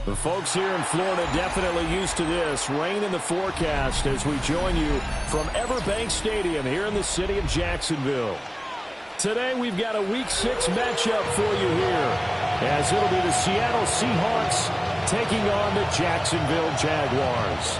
The folks here in Florida definitely used to this. Rain in the forecast as we join you from Everbank Stadium here in the city of Jacksonville. Today we've got a Week 6 matchup for you here, as it'll be the Seattle Seahawks taking on the Jacksonville Jaguars.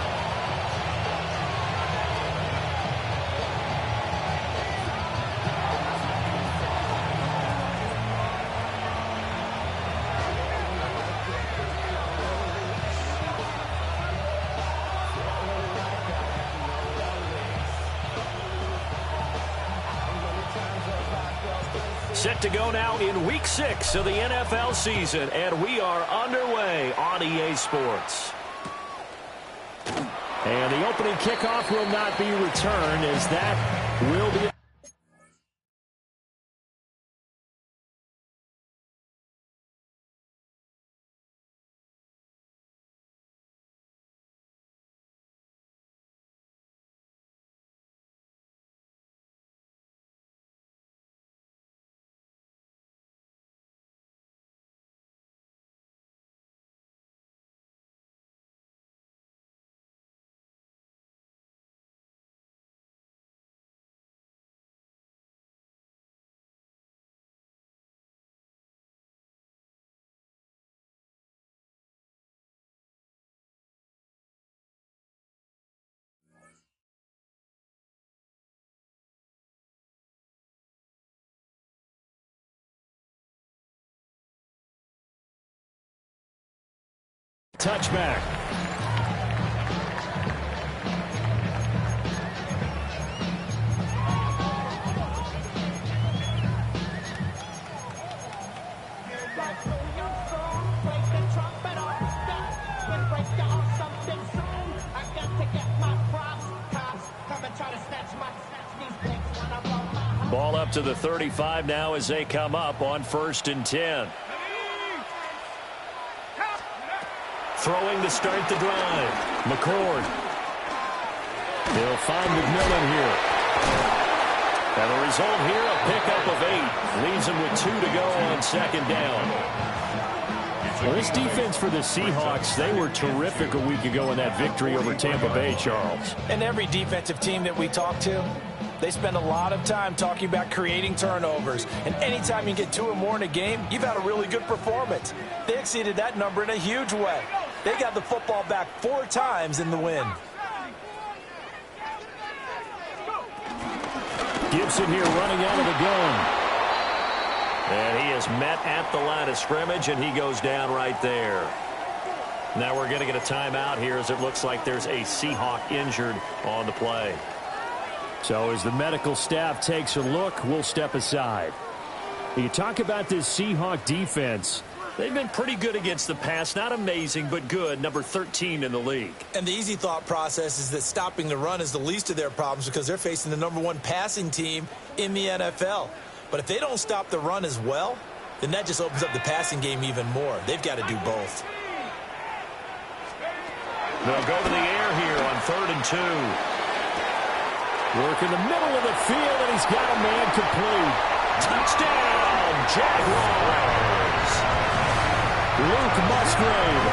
Set to go now in Week 6 of the NFL season, and we are underway on EA Sports. And the opening kickoff will not be returned, as that will be... Touchback. Ball up to the 35 now as they come up on 1st and 10. Throwing to start the drive. McCord. He'll find McMillan here. And the result here, a pickup of 8. Leaves him with 2 to go on 2nd down. Well, this defense for the Seahawks, they were terrific a week ago in that victory over Tampa Bay, Charles. And every defensive team that we talk to, they spend a lot of time talking about creating turnovers. And anytime you get 2 or more in a game, you've had a really good performance. They exceeded that number in a huge way. They got the football back 4 times in the win. Gibson here running out of the gun. And he is met at the line of scrimmage, and he goes down right there. Now we're going to get a timeout here, as it looks like there's a Seahawk injured on the play. So as the medical staff takes a look, we'll step aside. You talk about this Seahawk defense. They've been pretty good against the pass. Not amazing, but good. Number 13 in the league. And the easy thought process is that stopping the run is the least of their problems, because they're facing the #1 passing team in the NFL. But if they don't stop the run as well, then that just opens up the passing game even more. They've got to do both. They'll go to the air here on 3rd and 2. Work in the middle of the field, and he's got a man complete. Touchdown, Jaguars! Luke Musgrave,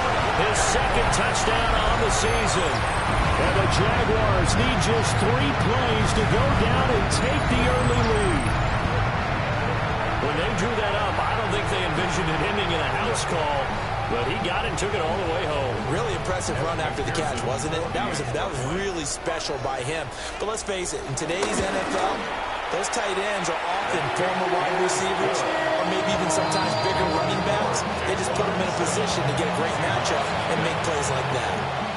his 2nd touchdown on the season. And the Jaguars need just 3 plays to go down and take the early lead. When they drew that up, I don't think they envisioned it ending in a house call, but he got it and took it all the way home. Really impressive run after the catch, wasn't it? That was really special by him. But let's face it, in today's NFL, those tight ends are often former wide receivers, or maybe even sometimes bigger running backs. They just put them in a position to get a great matchup and make plays like that.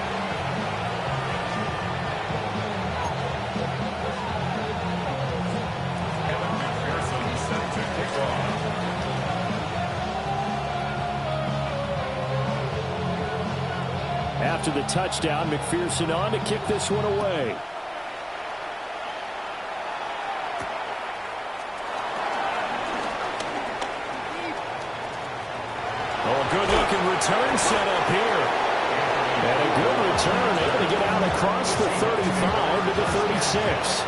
After the touchdown, McPherson on to kick this one away. Good-looking return set up here. And a good return, able to get out across the 35 to the 36.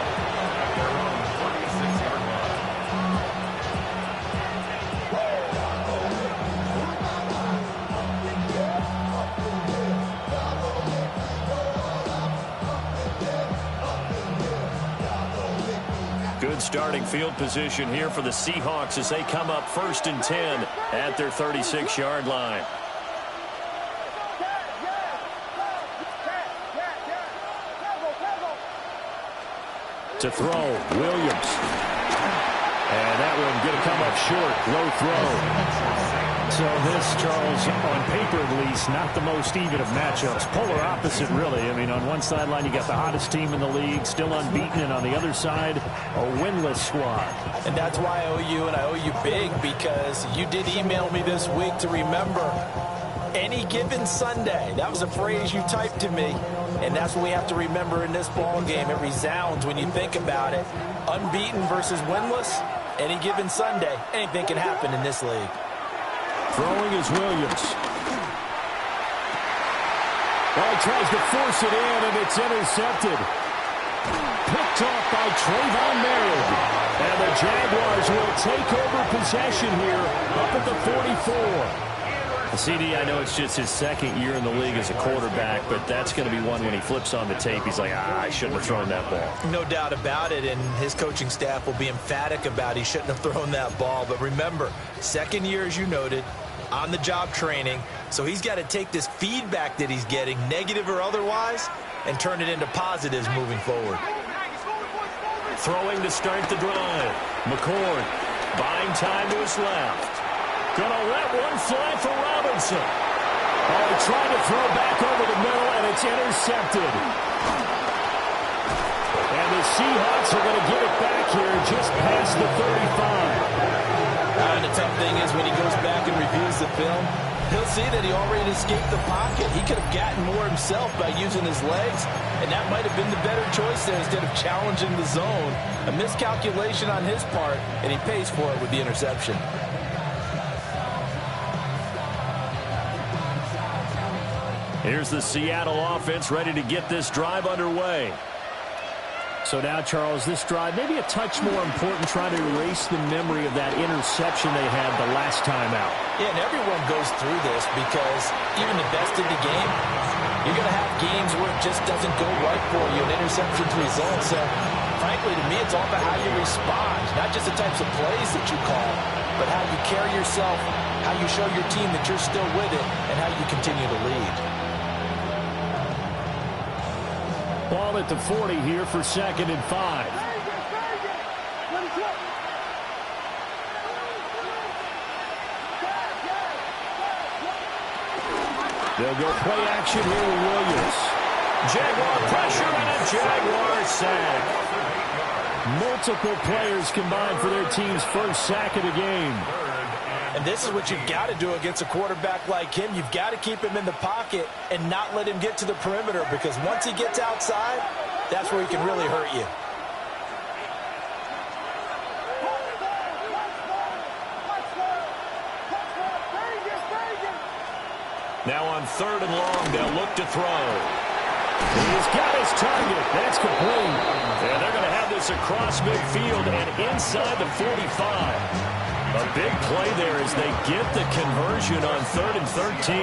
Good starting field position here for the Seahawks as they come up 1st and 10 at their 36-yard line. To throw, Williams. And that one going to come up short. Low throw. So this, Charles, on paper at least, not the most even of matchups. Polar opposite, really. I mean, on one sideline, you got the hottest team in the league, still unbeaten, and on the other side, a winless squad. And that's why I owe you, and I owe you big, because you did email me this week to remember any given Sunday. That was a phrase you typed to me, and that's what we have to remember in this ball game. It resounds when you think about it. Unbeaten versus winless, any given Sunday, anything can happen in this league. Throwing is Williams. Well, he tries to force it in, and it's intercepted. Picked off by Trayvon Merritt. And the Jaguars will take over possession here up at the 44. CD, I know it's just his second year in the league as a quarterback, but that's going to be one when he flips on the tape. He's like, I shouldn't have thrown that ball. No doubt about it, and his coaching staff will be emphatic about he shouldn't have thrown that ball. But remember, second year, as you noted, on-the-job training, so he's got to take this feedback that he's getting, negative or otherwise, and turn it into positives moving forward. Throwing to start the drive. McCord buying time to his left. Gonna let one fly for Robinson. Oh, he tried to throw back over the middle, and it's intercepted. And the Seahawks are going to get it back here just past the 35. And the tough thing is when he goes back and reviews the film, he'll see that he already escaped the pocket. He could have gotten more himself by using his legs, and that might have been the better choice there instead of challenging the zone. A miscalculation on his part, and he pays for it with the interception. Here's the Seattle offense ready to get this drive underway. So now, Charles, this drive maybe a touch more important, trying to erase the memory of that interception they had the last time out. Yeah, and everyone goes through this because even the best in the game, you're going to have games where it just doesn't go right for you, and interceptions result. So, frankly, to me, it's all about how you respond, not just the types of plays that you call, but how you carry yourself, how you show your team that you're still with it, and how you continue to lead. Ball at the 40 here for 2nd and 5. They'll go play action here with Williams. Jaguar pressure and a Jaguar sack. Multiple players combined for their team's first sack of the game. And this is what you've got to do against a quarterback like him. You've got to keep him in the pocket and not let him get to the perimeter, because once he gets outside, that's where he can really hurt you. Now on 3rd and long, they'll look to throw. He's got his target. That's complete. And they're going to have this across midfield and inside the 45. A big play there as they get the conversion on 3rd and 13.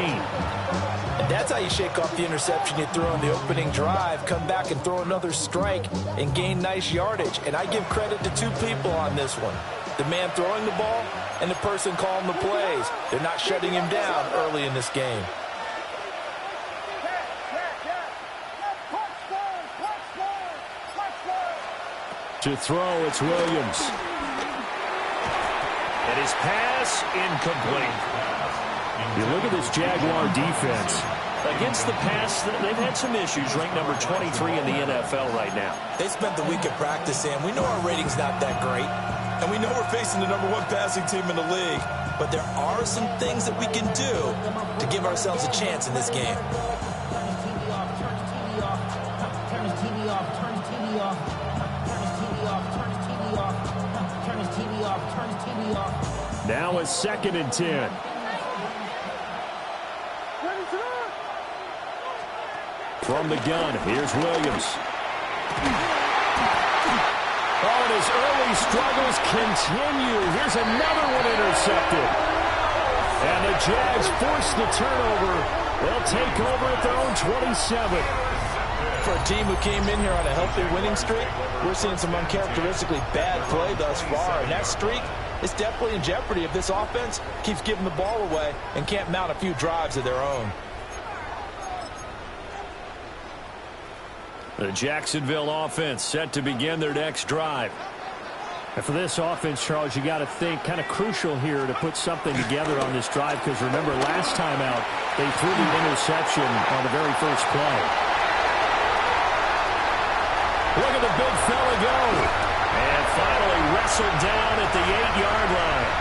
And that's how you shake off the interception you throw on the opening drive, come back and throw another strike and gain nice yardage. And I give credit to two people on this one. The man throwing the ball and the person calling the plays. They're not shutting him down early in this game. To throw, it's Williams. And his pass incomplete. You look at this Jaguar defense. Against the pass, they've had some issues. Ranked number 23 in the NFL right now. They spent the week of practice, and we know our rating's not that great. And we know we're facing the #1 passing team in the league. But there are some things that we can do to give ourselves a chance in this game. Now it's 2nd and 10. From the gun, here's Williams. Oh, and his early struggles continue. Here's another one intercepted. And the Jags force the turnover. They'll take over at their own 27. For a team who came in here on a healthy winning streak, we're seeing some uncharacteristically bad play thus far, and that streak is definitely in jeopardy if this offense keeps giving the ball away and can't mount a few drives of their own. The Jacksonville offense set to begin their next drive. And for this offense, Charles, you got to think kind of crucial here to put something together on this drive, because remember last time out they threw the interception on the very first play. Look at the big fella go. And finally wrestled down at the 8-yard line.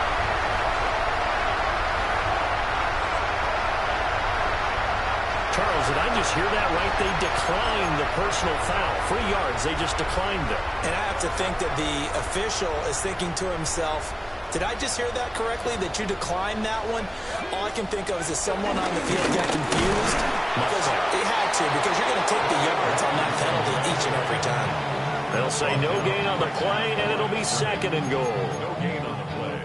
Charles, did I just hear that right? They declined the personal foul. 3 yards, they just declined it. And I have to think that the official is thinking to himself, did I just hear that correctly, that you declined that one? All I can think of is that someone on the field got confused. Because he had to, because you're going to take the yards on that penalty each and every time. They'll say no gain on the play, and it'll be 2nd and goal. No gain on the play.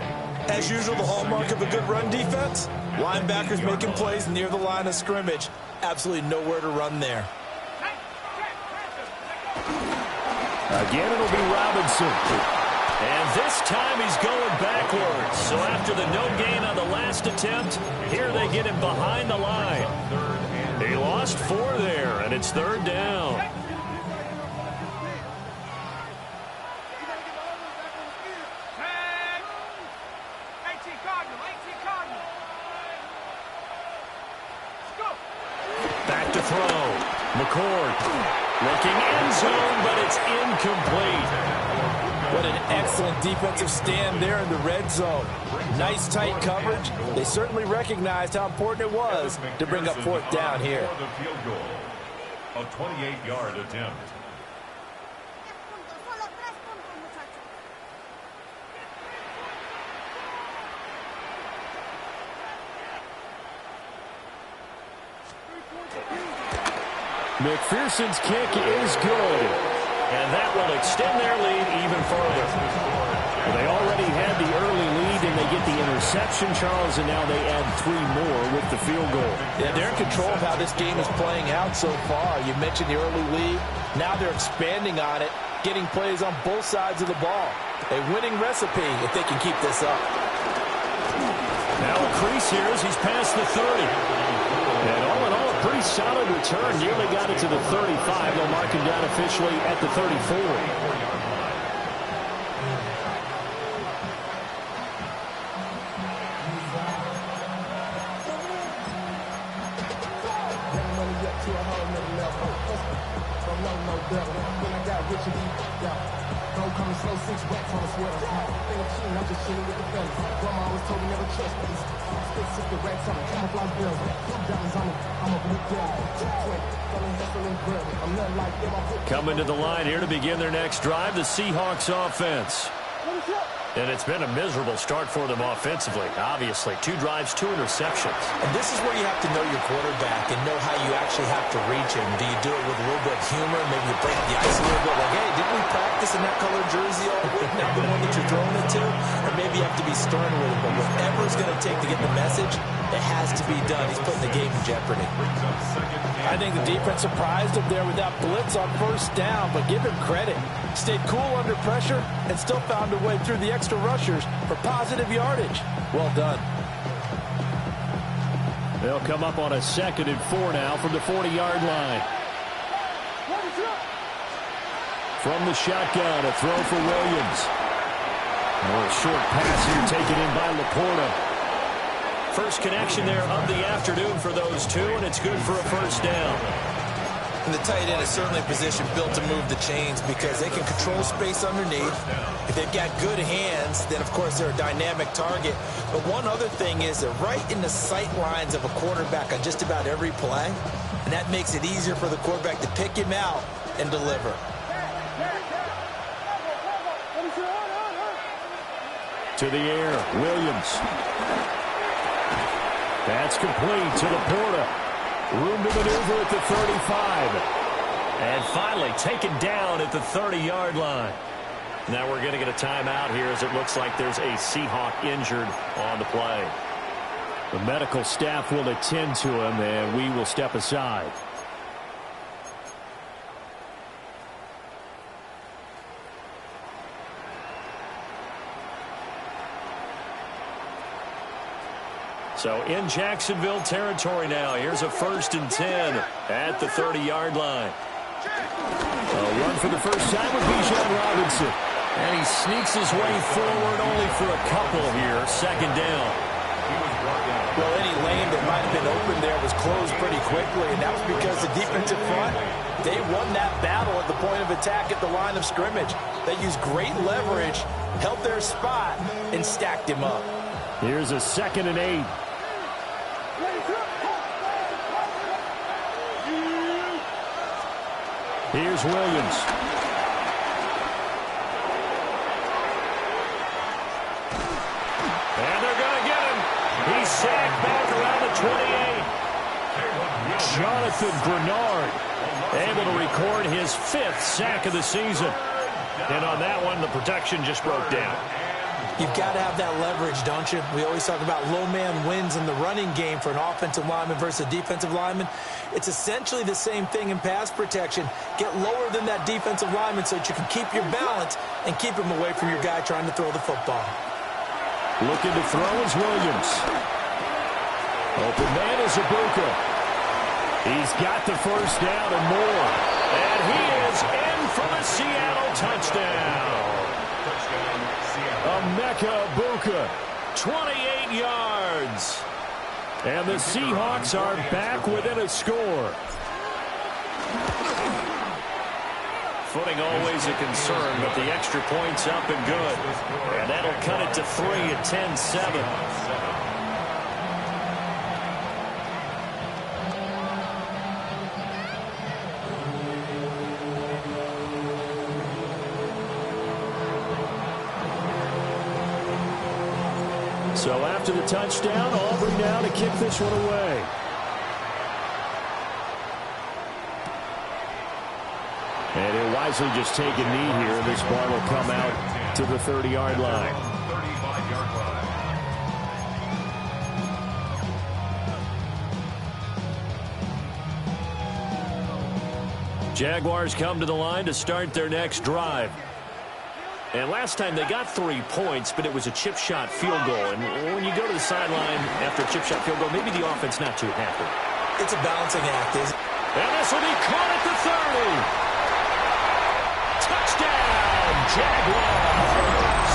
As usual, the hallmark of a good run defense, linebackers making plays near the line of scrimmage. Absolutely nowhere to run there. Again, it'll be Robinson. And this time he's going backwards. So after the no gain on the last attempt, here they get him behind the line. He lost 4 there, and it's 3rd down. Back to throw. McCord looking end zone, but it's incomplete. What an excellent defensive stand there in the red zone. Nice tight coverage. They certainly recognized how important it was to bring up 4th down here. A 28-yard attempt. McPherson's kick is good. And that will extend their lead even further. Well, they already had the early lead, and they get the interception, Charles, and now they add 3 more with the field goal. Yeah, they're in control of how this game is playing out so far. You mentioned the early lead. Now they're expanding on it, getting plays on both sides of the ball. A winning recipe if they can keep this up. Now a crease here as he's past the 30. And all in all, a pretty solid return. Nearly got it to the 35. They'll mark him down officially at the 34. Coming to the line here to begin their next drive, the Seahawks offense. And it's been a miserable start for them offensively. Obviously, 2 drives, 2 interceptions. And this is where you have to know your quarterback and know how you actually have to reach him. Do you do it with a little bit of humor? Maybe you break the ice a little bit. Like, hey, didn't we practice in that colored jersey all week? Not the one that you're throwing it to? Or maybe you have to be stern with him. But whatever it's going to take to get the message, it has to be done. He's putting the game in jeopardy. I think the defense surprised him there with that blitz on 1st down, but give him credit. Stayed cool under pressure and still found a way through the extra rushers for positive yardage. Well done. They'll come up on a 2nd and 4 now from the 40-yard line. From the shotgun, a throw for Williams. A short pass here taken in by Laporta. First connection there of the afternoon for those 2, and it's good for a 1st down. And the tight end is certainly a position built to move the chains because they can control space underneath. If they've got good hands, then, of course, they're a dynamic target. But one other thing is they're right in the sight lines of a quarterback on just about every play, and that makes it easier for the quarterback to pick him out and deliver. To the air, Williams. That's complete to Laporta. Room to maneuver at the 35. And finally taken down at the 30-yard line. Now we're going to get a timeout here as it looks like there's a Seahawk injured on the play. The medical staff will attend to him, and we will step aside. So in Jacksonville territory now. Here's a 1st and 10 at the 30-yard line. A run for the first time with Bijan Robinson. And he sneaks his way forward only for a couple here. 2nd down. Well, any lane that might have been open there was closed pretty quickly, and that was because the defensive front, they won that battle at the point of attack at the line of scrimmage. They used great leverage, held their spot, and stacked him up. Here's a 2nd and 8. Here's Williams. And they're going to get him. He's sacked back around the 28. Jonathan Grenard Able to record his 5th sack of the season. And on that one, the protection just broke down. You've got to have that leverage, don't you? We always talk about low man wins in the running game for an offensive lineman versus a defensive lineman. It's essentially the same thing in pass protection. Get lower than that defensive lineman so that you can keep your balance and keep him away from your guy trying to throw the football. Looking to throw is Williams. Open man is Ibuka. He's got the first down and more. And he is in for the Seattle touchdown. Emeka Ibuka. 28 yards. And the Seahawks are back within a score. Footing always a concern, but the extra point's up and good. And that'll cut it to 3 at 10-7. So after the touchdown, Aubrey now to kick this one away. And he'll wisely just take a knee here. This ball will come out to the 30-yard line. 35-yard line. Jaguars come to the line to start their next drive. And last time they got 3 points, but it was a chip shot field goal. And when you go to the sideline after a chip shot field goal, maybe the offense not too happy. It's a balancing act, isn't it? And this will be caught at the 30. Touchdown, Jaguars.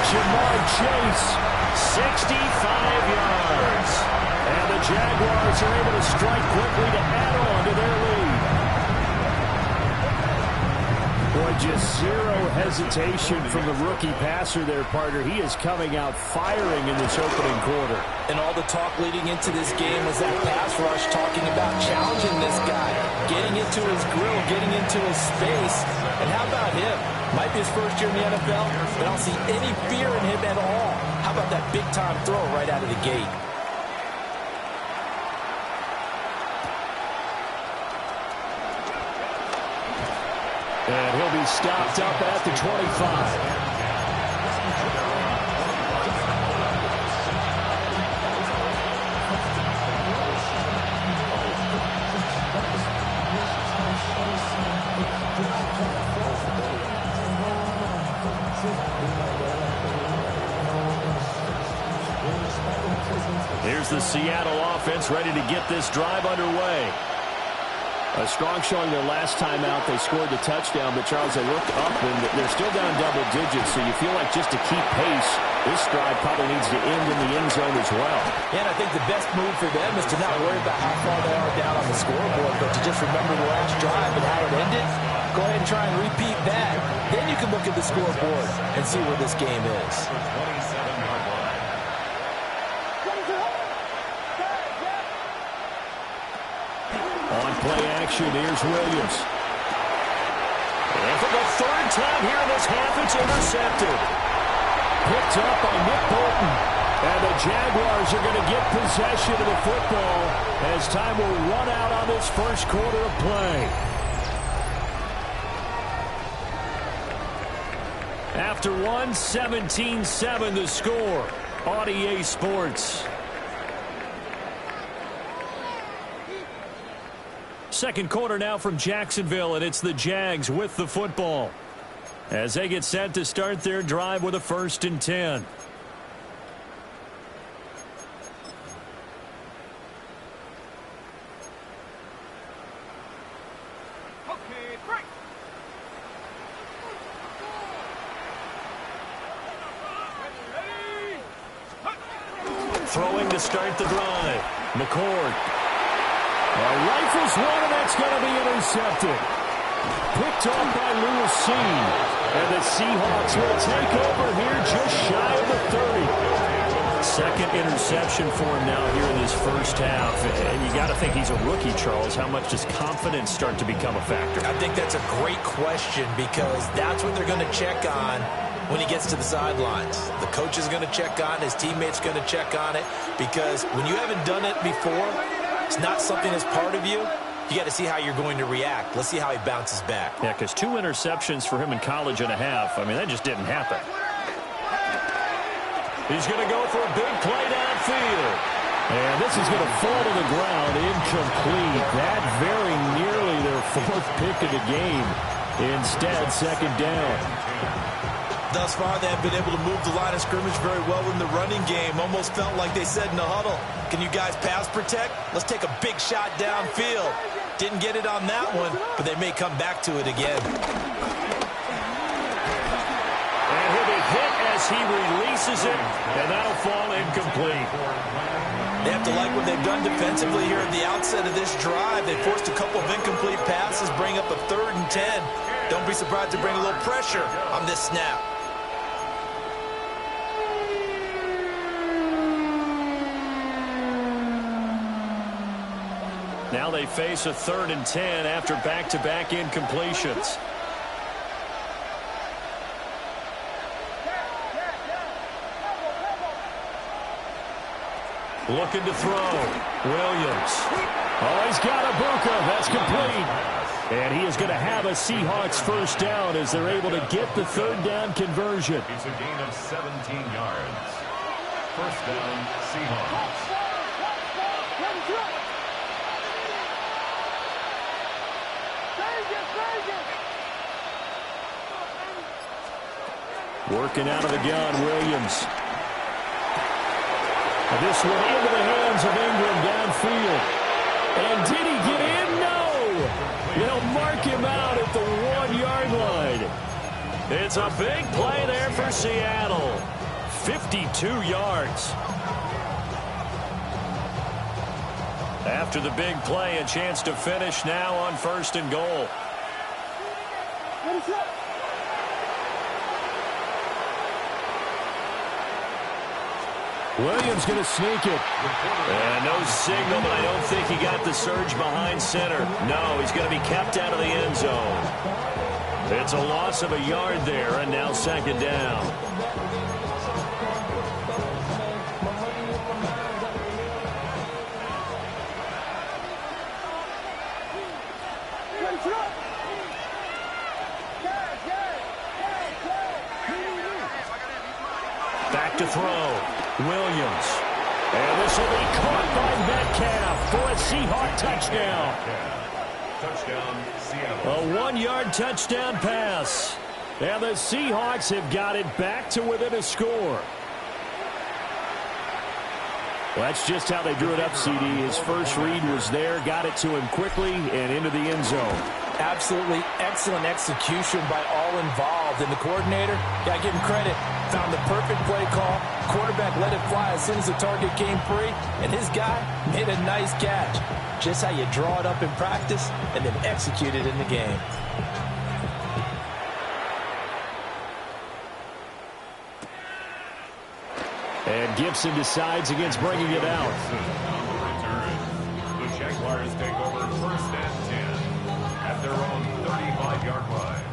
Jamar Chase, 65 yards. And the Jaguars are able to strike quickly to add on to their lead. Boy, just zero hesitation from the rookie passer there, partner. He is coming out firing in this opening quarter. And all the talk leading into this game was that pass rush, talking about challenging this guy, getting into his grill, getting into his space. And how about him? Might be his first year in the NFL, but I don't see any fear in him at all. How about that big-time throw right out of the gate? And he'll be stopped up at the 25. Here's the Seattle offense ready to get this drive underway. A strong showing their last time out. They scored the touchdown, but Charles, they looked up and they're still down double digits, so you feel like just to keep pace, this drive probably needs to end in the end zone as well. And I think the best move for them is to not worry about how far they are down on the scoreboard, but to just remember the last drive and how it ended. Go ahead and try and repeat that. Then you can look at the scoreboard and see where this game is. On play action, here's Williams. And for the 3rd time here in this half, it's intercepted. Picked up by Nick Bolton. And the Jaguars are going to get possession of the football as time will run out on this first quarter of play. After one, 17-7 the score on EA Sports. Second quarter now from Jacksonville, and it's the Jags with the football as they get set to start their drive with a 1st and 10. Throwing to start the drive. McCord. Rifles one, and that's going to be intercepted. Picked off by Lewis Cine. And the Seahawks will take over here just shy of the 30. Second interception for him now here in this first half. And you got to think he's a rookie, Charles. How much does confidence start to become a factor? I think that's a great question because that's what they're going to check on when he gets to the sidelines. The coach is going to check on, his teammates going to check on it, because when you haven't done it before, it's not something that's part of you. You got to see how you're going to react. Let's see how he bounces back. Yeah, because 2 interceptions for him in college and a half. I mean, that just didn't happen. He's going to go for a big play downfield. And this is going to fall to the ground, incomplete. That very nearly their 4th pick of the game. Instead, second down. Thus far, they have been able to move the line of scrimmage very well in the running game. Almost felt like they said in the huddle, can you guys pass protect? Let's take a big shot downfield. Didn't get it on that one, but they may come back to it again. And he'll be hit as he releases it, and that'll fall incomplete. They have to like what they've done defensively here at the outset of this drive. They forced a couple of incomplete passes, bring up a 3rd and 10. Don't be surprised to bring a little pressure on this snap. Now they face a 3rd and 10 after back-to-back incompletions. Looking to throw. Williams. Oh, he's got Ibuka. That's complete. And he is going to have a Seahawks first down as they're able to get the 3rd down conversion. It's a gain of 17 yards. First down, Seahawks. Working out of the gun, Williams. And this one into the hands of Ingram downfield. And did he get in? No! They'll mark him out at the 1-yard line. It's a big play there for Seattle. 52 yards. After the big play, a chance to finish now on 1st and goal. Williams going to sneak it. And no signal, but I don't think he got the surge behind center. No, he's going to be kept out of the end zone. It's a loss of a yard there, and now second down. Back to throw. Williams. And this will be caught by Metcalf for a Seahawk touchdown. Touchdown, Seattle. A 1-yard touchdown pass. And the Seahawks have got it back to within a score. Well, that's just how they drew it up, CD. His first read was there, got it to him quickly, and into the end zone. Absolutely excellent execution by all involved. And the coordinator, got to give him credit, found the perfect play call. Quarterback let it fly as soon as the target came free. And his guy made a nice catch. Just how you draw it up in practice and then execute it in the game. And Gibson decides against bringing it out. The Jaguars take over 1st and 10 at their own 35-yard line.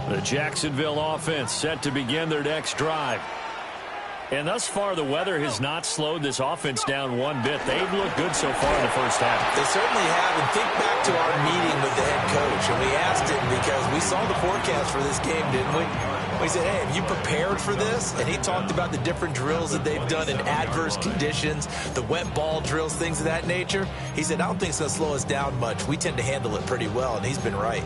The Jacksonville offense set to begin their next drive. And thus far, the weather has not slowed this offense down one bit. They've looked good so far in the first half. They certainly have. And think back to our meeting with the head coach. And we asked him because we saw the forecast for this game, didn't we? We said, hey, have you prepared for this? And he talked about the different drills that they've done in adverse conditions, the wet ball drills, things of that nature. He said, I don't think it's going to slow us down much. We tend to handle it pretty well, and he's been right.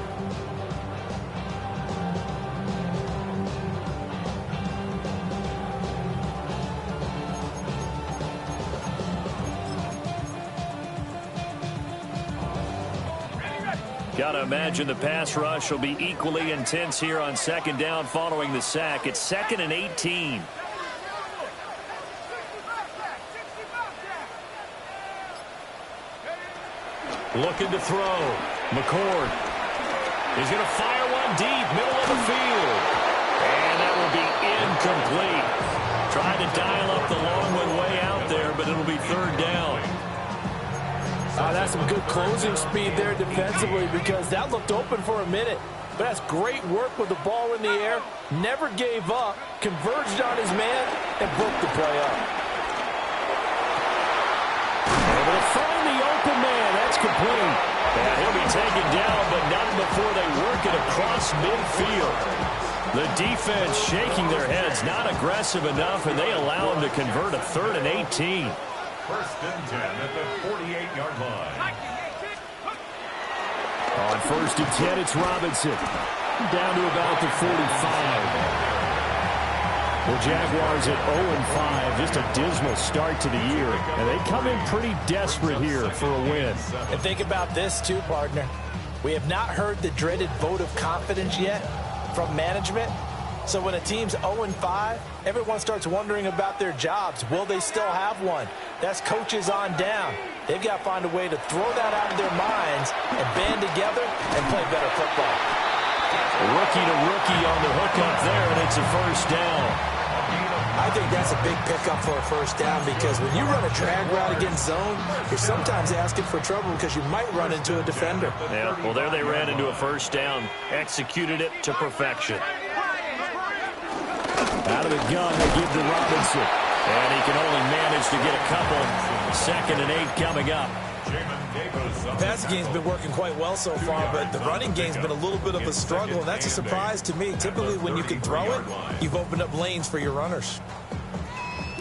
Got to imagine the pass rush will be equally intense here on second down following the sack. It's 2nd and 18. Looking to throw. McCord. He's going to fire one deep, middle of the field. And that will be incomplete. Trying to dial up the long one way out there, but it'll be 3rd down. That's some good closing speed there defensively because that looked open for a minute. But that's great work with the ball in the air. Never gave up, converged on his man, and broke the play up. Able to find the open man. That's complete. And he'll be taken down, but not before they work it across midfield. The defense shaking their heads, not aggressive enough, and they allow him to convert a 3rd and 18. 1st and 10 at the 48-yard line. On 1st and 10, it's Robinson. Down to about the 45. The Jaguars at 0-5. Just a dismal start to the year. And they come in pretty desperate here for a win. And think about this too, partner. We have not heard the dreaded vote of confidence yet from management. So when a team's 0-5, everyone starts wondering about their jobs. Will they still have one? That's coaches on down. They've got to find a way to throw that out of their minds and band together and play better football. Rookie to rookie on the hook up there, and it's a 1st down. I think that's a big pickup for a 1st down because when you run a drag route against zone, you're sometimes asking for trouble because you might run into a defender. Yeah, well, there they ran into a 1st down, executed it to perfection. Out of the gun, they give to Robinson. And he can only manage to get a couple. 2nd and 8 coming up. The passing game's been working quite well so far, but the running game's been a little bit of a struggle, and that's a surprise to me. Typically, when you can throw it, you've opened up lanes for your runners.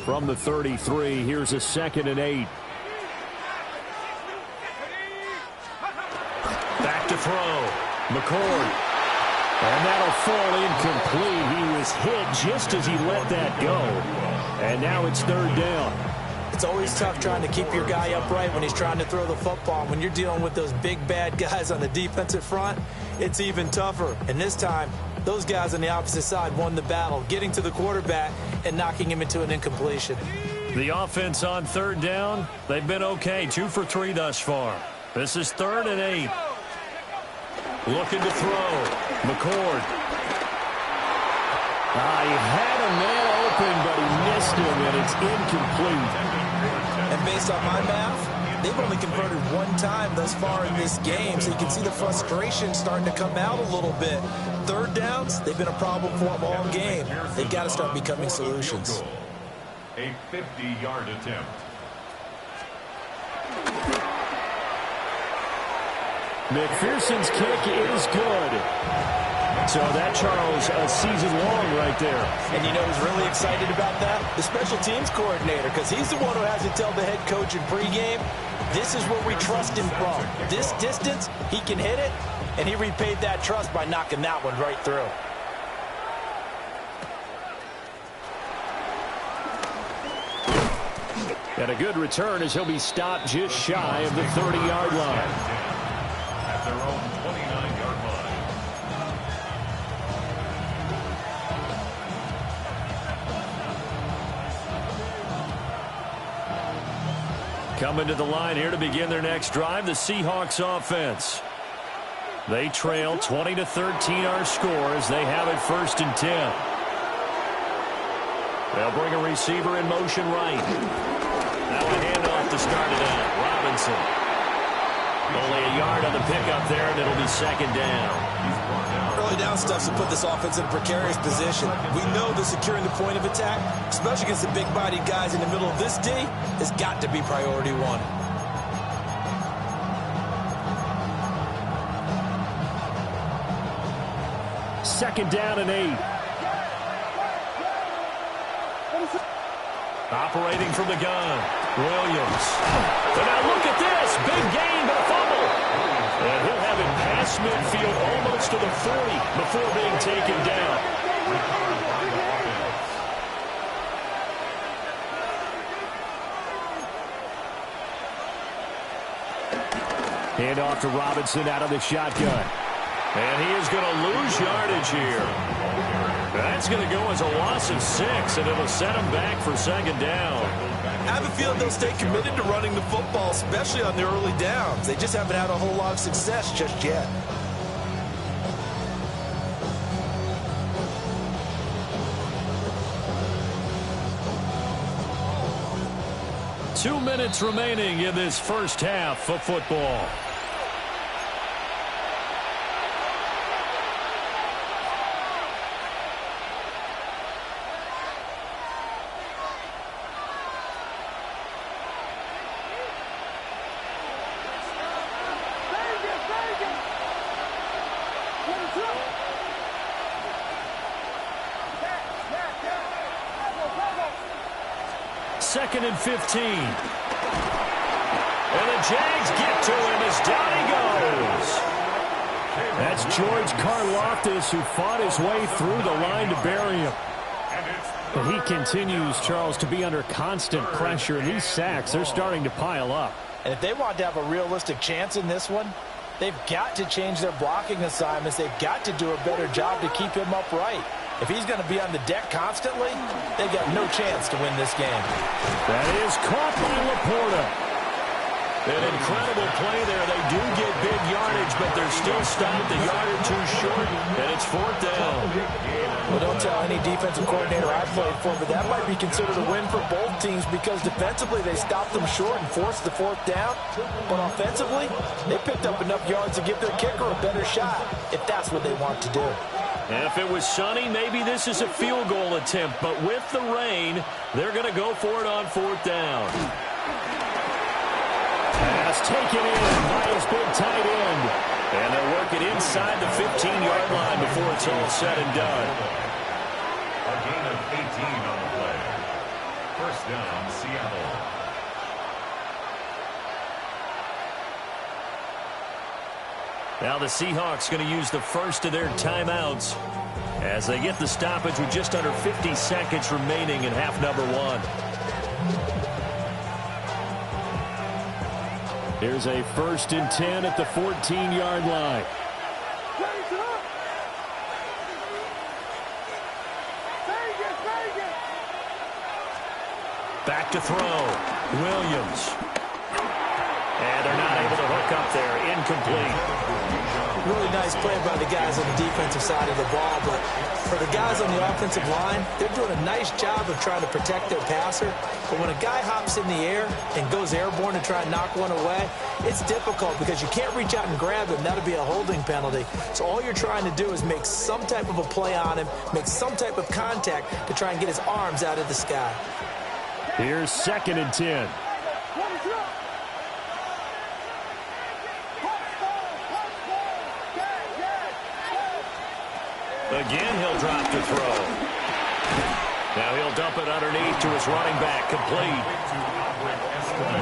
From the 33, here's a 2nd and 8. Back to throw. McCord. And that'll fall incomplete. He was hit just as he let that go. And now it's 3rd down. It's always tough trying to keep your guy upright when he's trying to throw the football. When you're dealing with those big, bad guys on the defensive front, it's even tougher. And this time, those guys on the opposite side won the battle, getting to the quarterback and knocking him into an incompletion. The offense on 3rd down, they've been okay. 2 for 3 thus far. This is 3rd and 8. Looking to throw. McCord. He had a man open, but he missed him, and it's incomplete. And based on my math, they've only converted 1 time thus far in this game, so you can see the frustration starting to come out a little bit. 3rd downs, they've been a problem for them all game. They've got to start becoming solutions. A 50-yard attempt. McPherson's kick is good. So that, Charles, a season long right there. And you know who's really excited about that? The special teams coordinator, because he's the one who has to tell the head coach in pregame, this is where we trust him from. This distance, he can hit it, and he repaid that trust by knocking that one right through. And a good return as he'll be stopped just shy of the 30-yard line. At their own 29-yard line. Coming to the line here to begin their next drive, the Seahawks offense. They trail 20-13 our score as they have it 1st and 10. They'll bring a receiver in motion right. Now a handoff to start it out. Robinson. Only a yard on the pickup there, and it'll be 2nd down. Early down stuffs will put this offense in a precarious position. We know that securing the point of attack, especially against the big-bodied guys in the middle of this D, has got to be priority 1. 2nd down and 8. Operating from the gun, Williams. But now look at this. Big gain, but a fumble. And he'll have it past midfield almost to the 40 before being taken down. Hand off to Robinson out of the shotgun. And he is going to lose yardage here. That's going to go as a loss of 6, and it'll set him back for second down. I have a feeling they'll stay committed to running the football, especially on the early downs. They just haven't had a whole lot of success just yet. Two minutes remaining in this first half of football. Second and 15. And the Jags get to him as down he goes. That's George Karlaftis, who fought his way through the line to bury him. But he continues, Charles, to be under constant pressure, and these sacks, they're starting to pile up. And if they want to have a realistic chance in this one, they've got to change their blocking assignments. They've got to do a better job to keep him upright. If he's going to be on the deck constantly, they got no chance to win this game. That is caught by Laporta. An incredible play there. They do get big yardage, but they're still stopped a yard or two short, and it's fourth down. Well, don't tell any defensive coordinator I played for, but that might be considered a win for both teams because defensively they stopped them short and forced the fourth down. But offensively, they picked up enough yards to give their kicker a better shot, if that's what they want to do. If it was sunny, maybe this is a field goal attempt. But with the rain, they're going to go for it on fourth down. Pass taken in by his big tight end. And they'll work it inside the 15-yard line before it's all said and done. A gain of 18 on the play. First down, Seattle. Now the Seahawks going to use the first of their timeouts as they get the stoppage with just under 50 seconds remaining in half number one. Here's a 1st and 10 at the 14-yard line. Back to throw. Williams. And they're not able to hook up there. Incomplete. Really nice play by the guys on the defensive side of the ball, but for the guys on the offensive line, they're doing a nice job of trying to protect their passer. But when a guy hops in the air and goes airborne to try and knock one away, it's difficult because you can't reach out and grab him. That'll be a holding penalty. So all you're trying to do is make some type of a play on him, make some type of contact to try and get his arms out of the sky. Here's 2nd and 10. Again, he'll drop to throw. Now he'll dump it underneath to his running back, complete.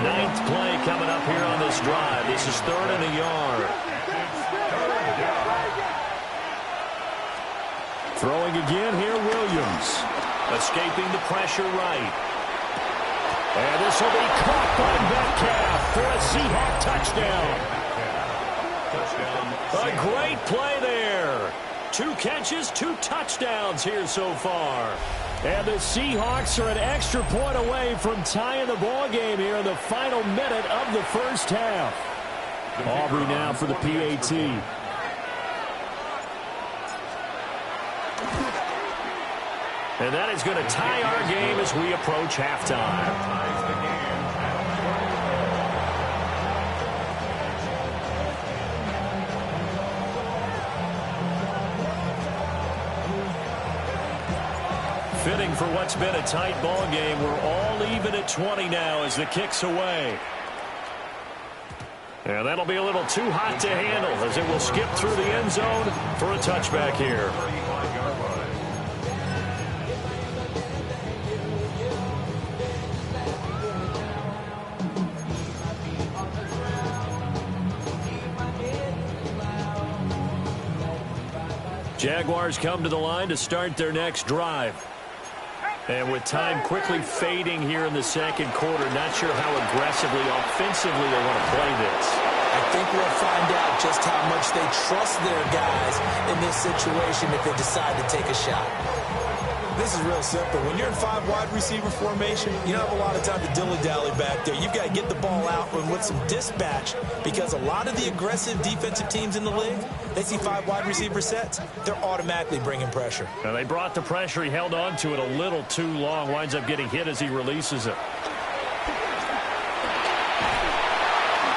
9th play coming up here on this drive. This is 3rd and a yard. Throwing again here, Williams. Escaping the pressure right. And this will be caught by Metcalf for a Seahawk touchdown. A great play there. 2 catches, 2 touchdowns here so far. And the Seahawks are an extra point away from tying the ball game here in the final minute of the first half. Aubrey now for the PAT. And that is going to tie our game as we approach halftime. Fitting for what's been a tight ball game. We're all even at 20 now as the kick's away. And that'll be a little too hot to handle as it will skip through the end zone for a touchback here. Jaguars come to the line to start their next drive. And with time quickly fading here in the second quarter, not sure how aggressively, offensively they want to play this. I think we'll find out just how much they trust their guys in this situation if they decide to take a shot. This is real simple. When you're in 5 wide receiver formation, you don't have a lot of time to dilly-dally back there. You've got to get the ball out and with some dispatch, because a lot of the aggressive defensive teams in the league, they see 5 wide receiver sets, they're automatically bringing pressure. Now they brought the pressure. He held on to it a little too long. Winds up getting hit as he releases it.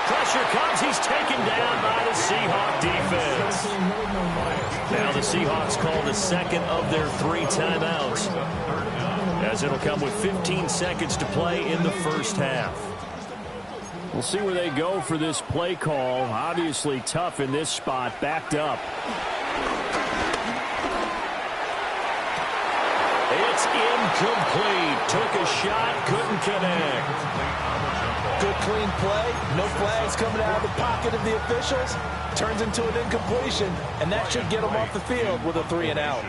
Pressure comes. He's taken down by the Seahawk defense. Now the Seahawks call the second of their 3 timeouts, as it'll come with 15 seconds to play in the first half. We'll see where they go for this play call. Obviously tough in this spot, backed up. It's incomplete. Took a shot, couldn't connect. Good clean play. No flags coming out of the pocket of the officials. Turns into an incompletion, and that should get them off the field with a 3 and out.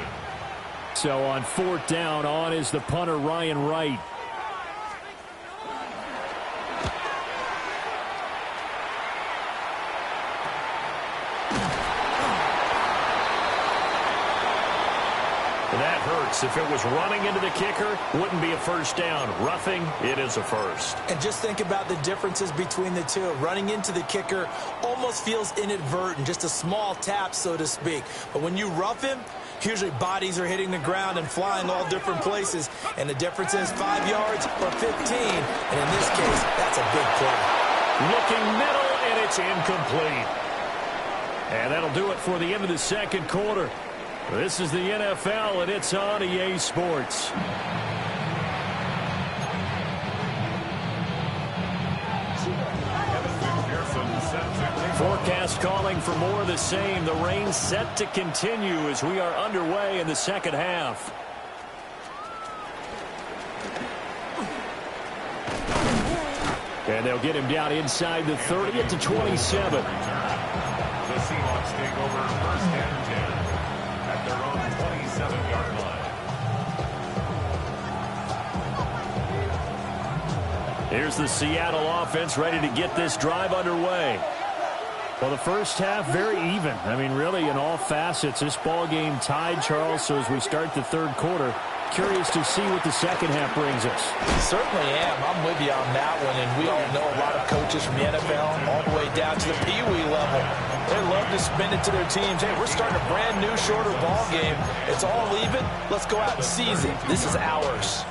So on 4th down, on is the punter, Ryan Wright. That hurts. If it was running into the kicker, wouldn't be a first down. Roughing, it is a first. And just think about the differences between the two. Running into the kicker almost feels inadvertent, just a small tap, so to speak. But when you rough him, usually bodies are hitting the ground and flying all different places. And the difference is 5 yards or 15. And in this case, that's a big play. Looking middle, and it's incomplete. And that'll do it for the end of the second quarter. This is the NFL, and it's on EA Sports. Forecast calling for more of the same. The rain set to continue as we are underway in the second half. And they'll get him down inside the 30 at the 27. The Seahawks take over first and 10 at their own 27-yard line. Here's the Seattle offense ready to get this drive underway. Well, the first half, very even. I mean, really, in all facets, this ball game tied, Charles. So as we start the third quarter, curious to see what the second half brings us. Certainly am. I'm with you on that one. And we all know a lot of coaches from the NFL all the way down to the Pee Wee level. They love to spin it to their teams. Hey, we're starting a brand new, shorter ball game. It's all even. Let's go out and seize it. This is ours.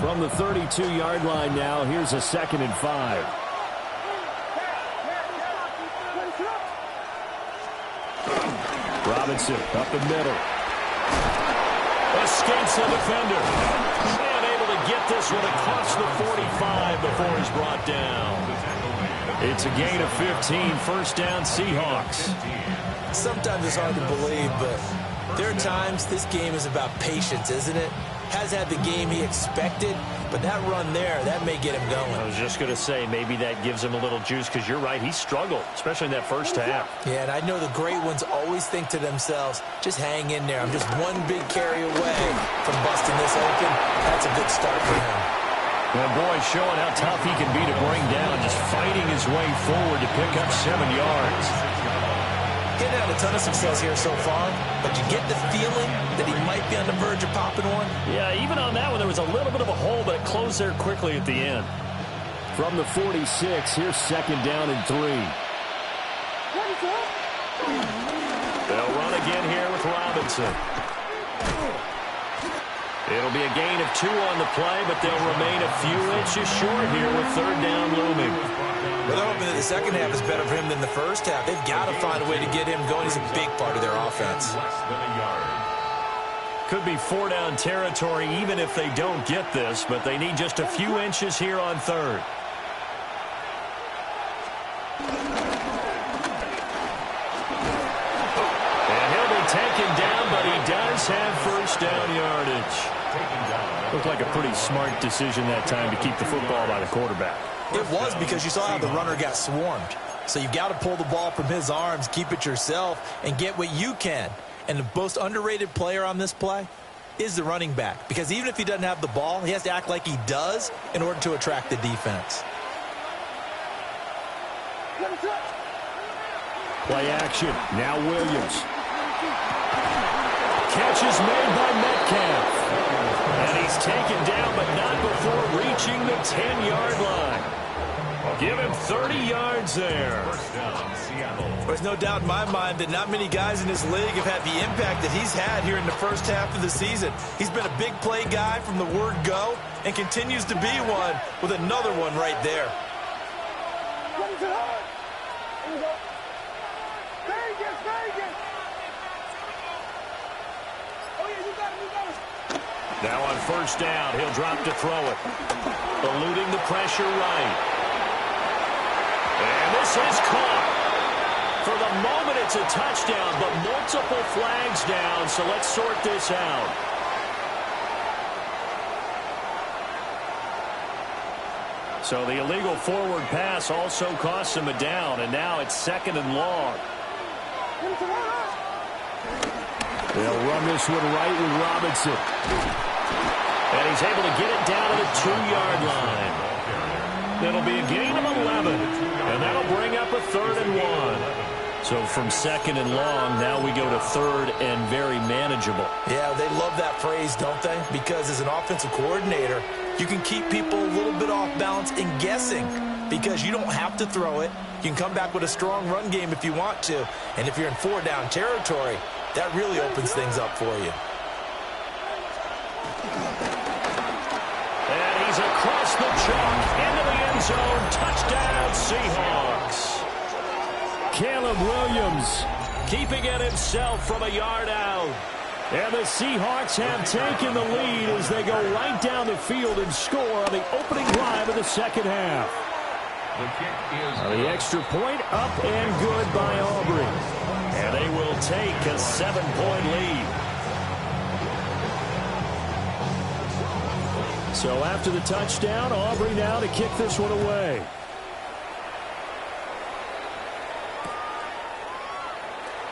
From the 32-yard line now, here's a 2nd and 5. Robinson up the middle. Escapes the defender. And able to get this one across the 45 before he's brought down. It's a gain of 15, first down Seahawks. Sometimes it's hard to believe, but there are times this game is about patience, isn't it? Has had the game he expected, but that run there, that may get him going. I was just going to say, maybe that gives him a little juice, because you're right, he struggled, especially in that first half. Yeah, and I know the great ones always think to themselves, just hang in there. I'm just one big carry away from busting this open. That's a good start for him. Well, boy, showing how tough he can be to bring down, just fighting his way forward to pick up 7 yards. Getting out a ton of success here so far, but you get the feeling that he might be on the verge of popping one. Yeah, even on that one, there was a little bit of a hole, but it closed there quickly at the end. From the 46, here's 2nd down and 3. They'll run again here with Robinson. It'll be a gain of 2 on the play, but they'll remain a few inches short here with 3rd down looming. Well, they're hoping that the second half is better for him than the first half. They've got to find a way to get him going. He's a big part of their offense. Less than a yard. Could be 4-down territory even if they don't get this, but they need just a few inches here on 3rd. And he'll be taken down, but he does have first down yardage. Looked like a pretty smart decision that time to keep the football by the quarterback. It was, because you saw how the runner got swarmed. So you've got to pull the ball from his arms, keep it yourself, and get what you can. And the most underrated player on this play, is the running back, because even if he doesn't have the ball, he has to act like he does in order to attract the defense. Play action. Now Williams. Catch is made by Metcalf. And he's taken down, but not before reaching the 10-yard line. Give him 30 yards there. First down, Seattle. There's no doubt in my mind that not many guys in this league have had the impact that he's had here in the first half of the season. He's been a big play guy from the word go and continues to be one with another one right there. Now on first down, he'll drop to throw it. Eluding the pressure right. And this is caught. For the moment, it's a touchdown, but multiple flags down, so let's sort this out. So the illegal forward pass also costs him a down, and now it's 2nd and long. They'll run this one right with Robinson. And he's able to get it down to the 2-yard line. That'll be a gain of 11. And that'll bring up a 3rd and 1. So from 2nd and long, now we go to 3rd and very manageable. Yeah, they love that phrase, don't they? Because as an offensive coordinator, you can keep people a little bit off balance and guessing, because you don't have to throw it. You can come back with a strong run game if you want to. And if you're in 4-down territory, that really opens things up for you. And he's across the chalk into the end zone. Touchdown, Seahawks. Caleb Williams Keeping it himself from a yard out. And the Seahawks have taken the lead as they go right down the field and score on the opening drive of the second half. The kick is The extra point up and good by Aubrey. And they will take a 7-point lead. So after the touchdown, Aubrey now to kick this one away.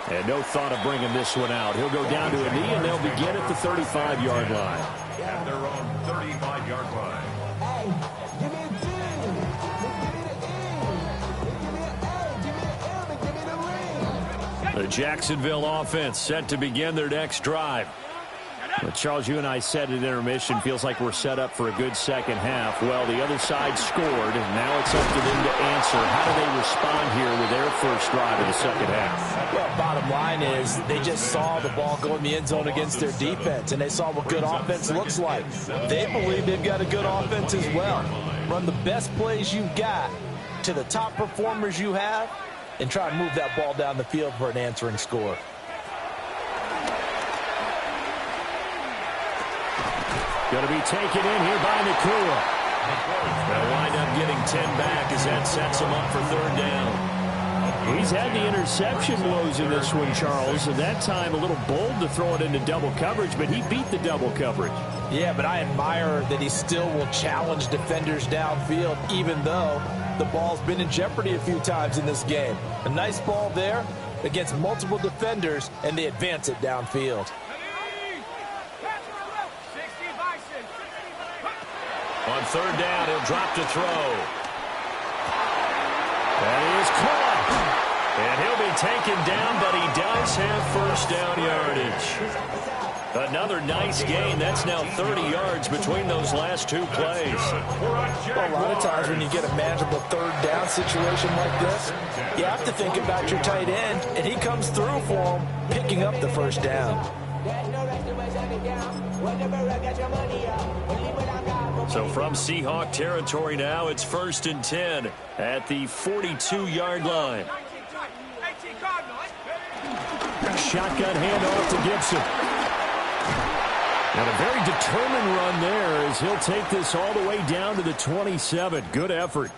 And no thought of bringing this one out. He'll go down to a knee, and they'll begin at the 35-yard line. at their own 35-yard line. The Jacksonville offense set to begin their next drive. But Charles, you and I said at intermission, feels like we're set up for a good second half. Well, the other side scored, and now it's up to them to answer. How do they respond here with their first drive of the second half? Well, bottom line is they just saw the ball go in the end zone against their defense, and they saw what good offense looks like. They believe they've got a good offense as well. Run the best plays you've got to the top performers you have, and try and move that ball down the field for an answering score. Going to be taken in here by Nakua. They'll wind up getting 10 back as that sets them up for third down. He's had the interception woes in this one, Charles. At that time, a little bold to throw it into double coverage, but he beat the double coverage. Yeah, but I admire that he still will challenge defenders downfield, even though the ball's been in jeopardy a few times in this game. A nice ball there against multiple defenders, and they advance it downfield. On third down, he'll drop to throw. That is caught. And he'll be taken down, but he does have first down yardage. Another nice gain. That's now 30 yards between those last two plays. Well, a lot of times when you get a manageable third down situation like this, you have to think about your tight end, and he comes through for him, picking up the first down. So from Seahawk territory now, it's 1st and 10 at the 42-yard line. Shotgun handoff to Gibson. And a very determined run there as he'll take this all the way down to the 27. Good effort.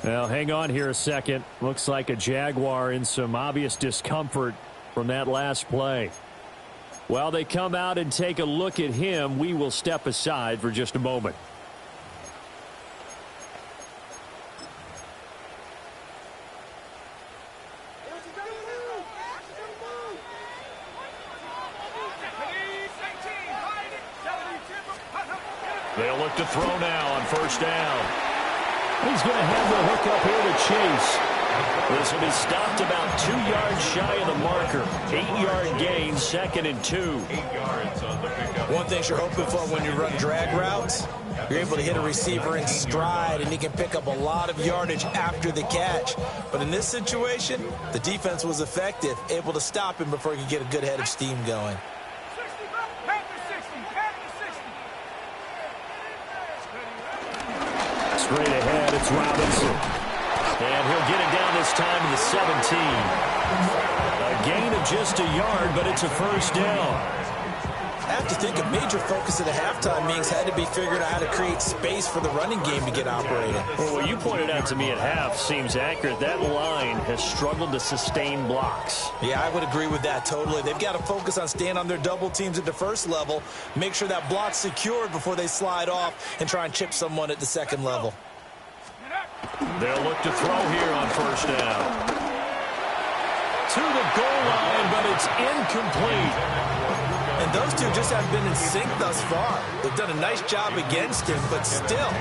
Well, hang on here a second. Looks like a Jaguar in some obvious discomfort from that last play. While they come out and take a look at him, we will step aside for just a moment. They'll look to throw now on first down. He's going to have the hook up here to Chase. This will be stopped about 2 yards shy of the marker. 8-yard gain, 2nd and 2. 8 yards on the pickup. One thing you're hoping for when you run drag routes, you're able to hit a receiver in stride, and he can pick up a lot of yardage after the catch. But in this situation, the defense was effective, able to stop him before he could get a good head of steam going. Straight ahead, it's Robinson. And he'll get it down this time to the 17. A gain of just a yard, but it's a first down. I have to think a major focus of the halftime meetings had to be figuring out how to create space for the running game to get operating. Well, what you pointed out to me at half seems accurate. That line has struggled to sustain blocks. Yeah, I would agree with that totally. They've got to focus on staying on their double teams at the first level, make sure that block's secured before they slide off and try and chip someone at the second level. They'll look to throw here on first down. To the goal line, but it's incomplete. And those two just haven't been in sync thus far. They've done a nice job against him, but still,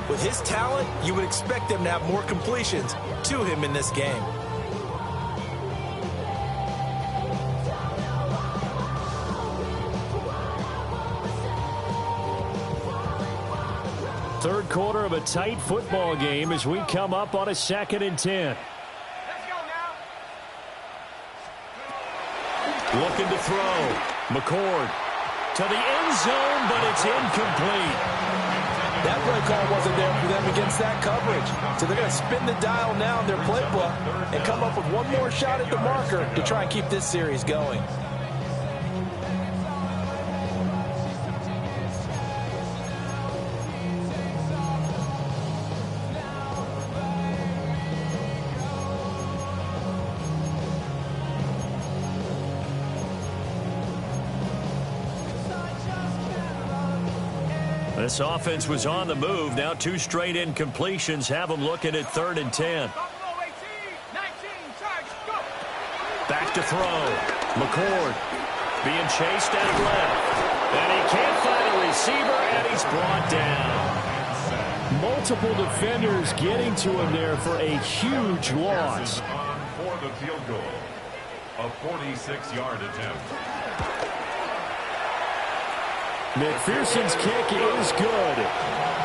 with his talent, you would expect them to have more completions to him in this game. Third quarter of a tight football game as we come up on a 2nd and 10. Looking to throw. McCord to the end zone, but it's incomplete. That play call wasn't there for them against that coverage. So they're going to spin the dial now in their playbook and come up with one more shot at the marker to try and keep this series going. This offense was on the move. Now 2 straight incompletions have them looking at 3rd and 10. Back to throw. McCord being chased out left. And he can't find a receiver, and he's brought down. Multiple defenders getting to him there for a huge loss. For the field goal, a 46-yard attempt. McPherson's kick is good.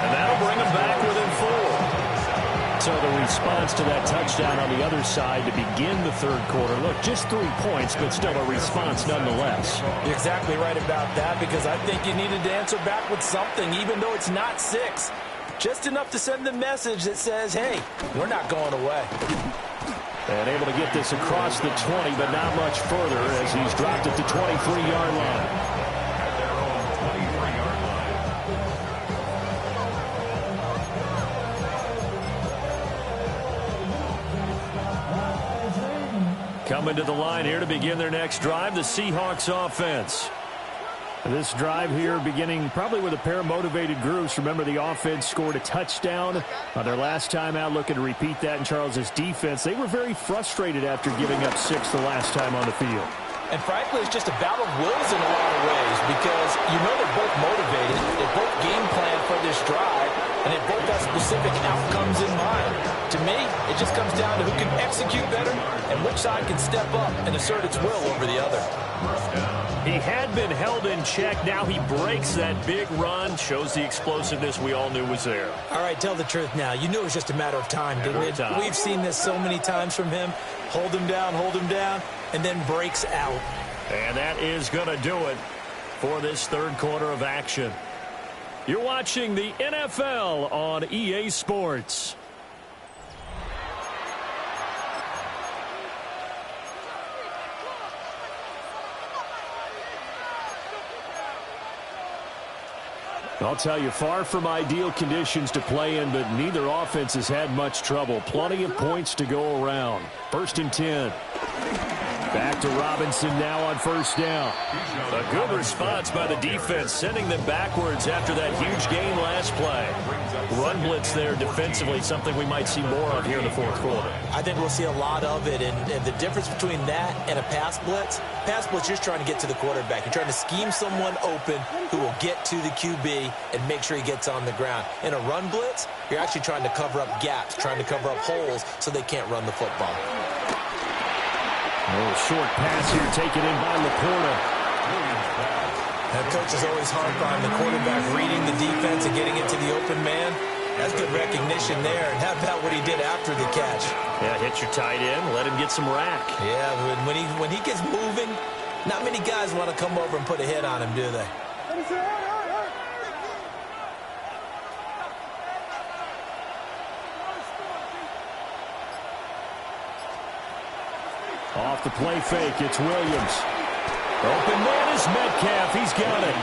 And that'll bring him back within 4. So the response to that touchdown on the other side to begin the third quarter. Look, just 3 points, but still a response nonetheless. You're exactly right about that, because I think you needed to answer back with something, even though it's not 6. Just enough to send the message that says, hey, we're not going away. And able to get this across the 20, but not much further as he's dropped at the 23-yard line. Coming to the line here to begin their next drive, the Seahawks offense. This drive here beginning probably with a pair of motivated groups. Remember, the offense scored a touchdown on their last time out, looking to repeat that in Charles' defense. They were very frustrated after giving up 6 the last time on the field. And frankly, it's just a battle of wills in a lot of ways, because you know they're both motivated, they both game plan for this drive, and they both have specific outcomes in mind. To me, it just comes down to who can execute better and which side can step up and assert its will over the other. He had been held in check. Now he breaks that big run, shows the explosiveness we all knew was there. All right, tell the truth now. You knew it was just a matter of time, didn't it? We've seen this so many times from him. Hold him down, and then breaks out. And that is going to do it for this third quarter of action. You're watching the NFL on EA Sports. I'll tell you, far from ideal conditions to play in, but neither offense has had much trouble. Plenty of points to go around. 1st and 10. Back to Robinson now on first down. A good response by the defense, sending them backwards after that huge gain last play. Run blitz there defensively, something we might see more of here in the fourth quarter. I think we'll see a lot of it, and the difference between that and a pass blitz, you're just trying to get to the quarterback. You're trying to scheme someone open who will get to the QB and make sure he gets on the ground. In a run blitz, you're actually trying to cover up gaps, trying to cover up holes so they can't run the football. A little short pass here taken in by Laporta. That coach is always hard on the quarterback reading the defense and getting it to the open man. That's good recognition there. And how about what he did after the catch? Yeah, hit your tight end, let him get some rack. Yeah, when he gets moving, not many guys want to come over and put a hit on him, do they? Off the play fake, it's Williams. Open man is Metcalf. He's got it.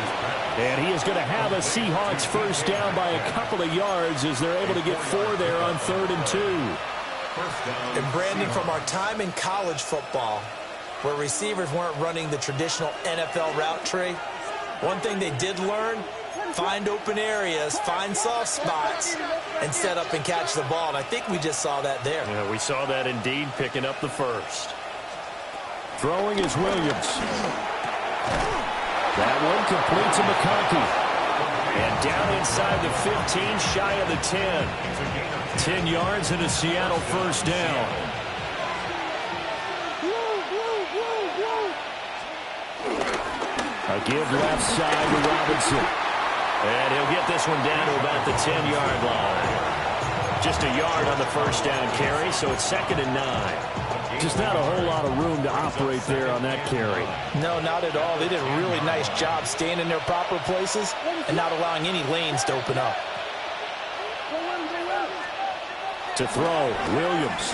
And he is going to have a Seahawks first down by a couple of yards as they're able to get 4 there on 3rd and 2. And Brandon, from our time in college football, where receivers weren't running the traditional NFL route tree, one thing they did learn, find open areas, find soft spots, and set up and catch the ball. And I think we just saw that there. Yeah, we saw that indeed, picking up the first. Throwing is Williams. That one complete to McConkey. And down inside the 15, shy of the 10. 10 yards and a Seattle first down. A give left side to Robinson. And he'll get this one down to about the 10-yard line. Just a yard on the first down carry, so it's 2nd and 9. Just not a whole lot of room to operate there on that carry. No, not at all. They did a really nice job staying in their proper places and not allowing any lanes to open up. To throw, Williams.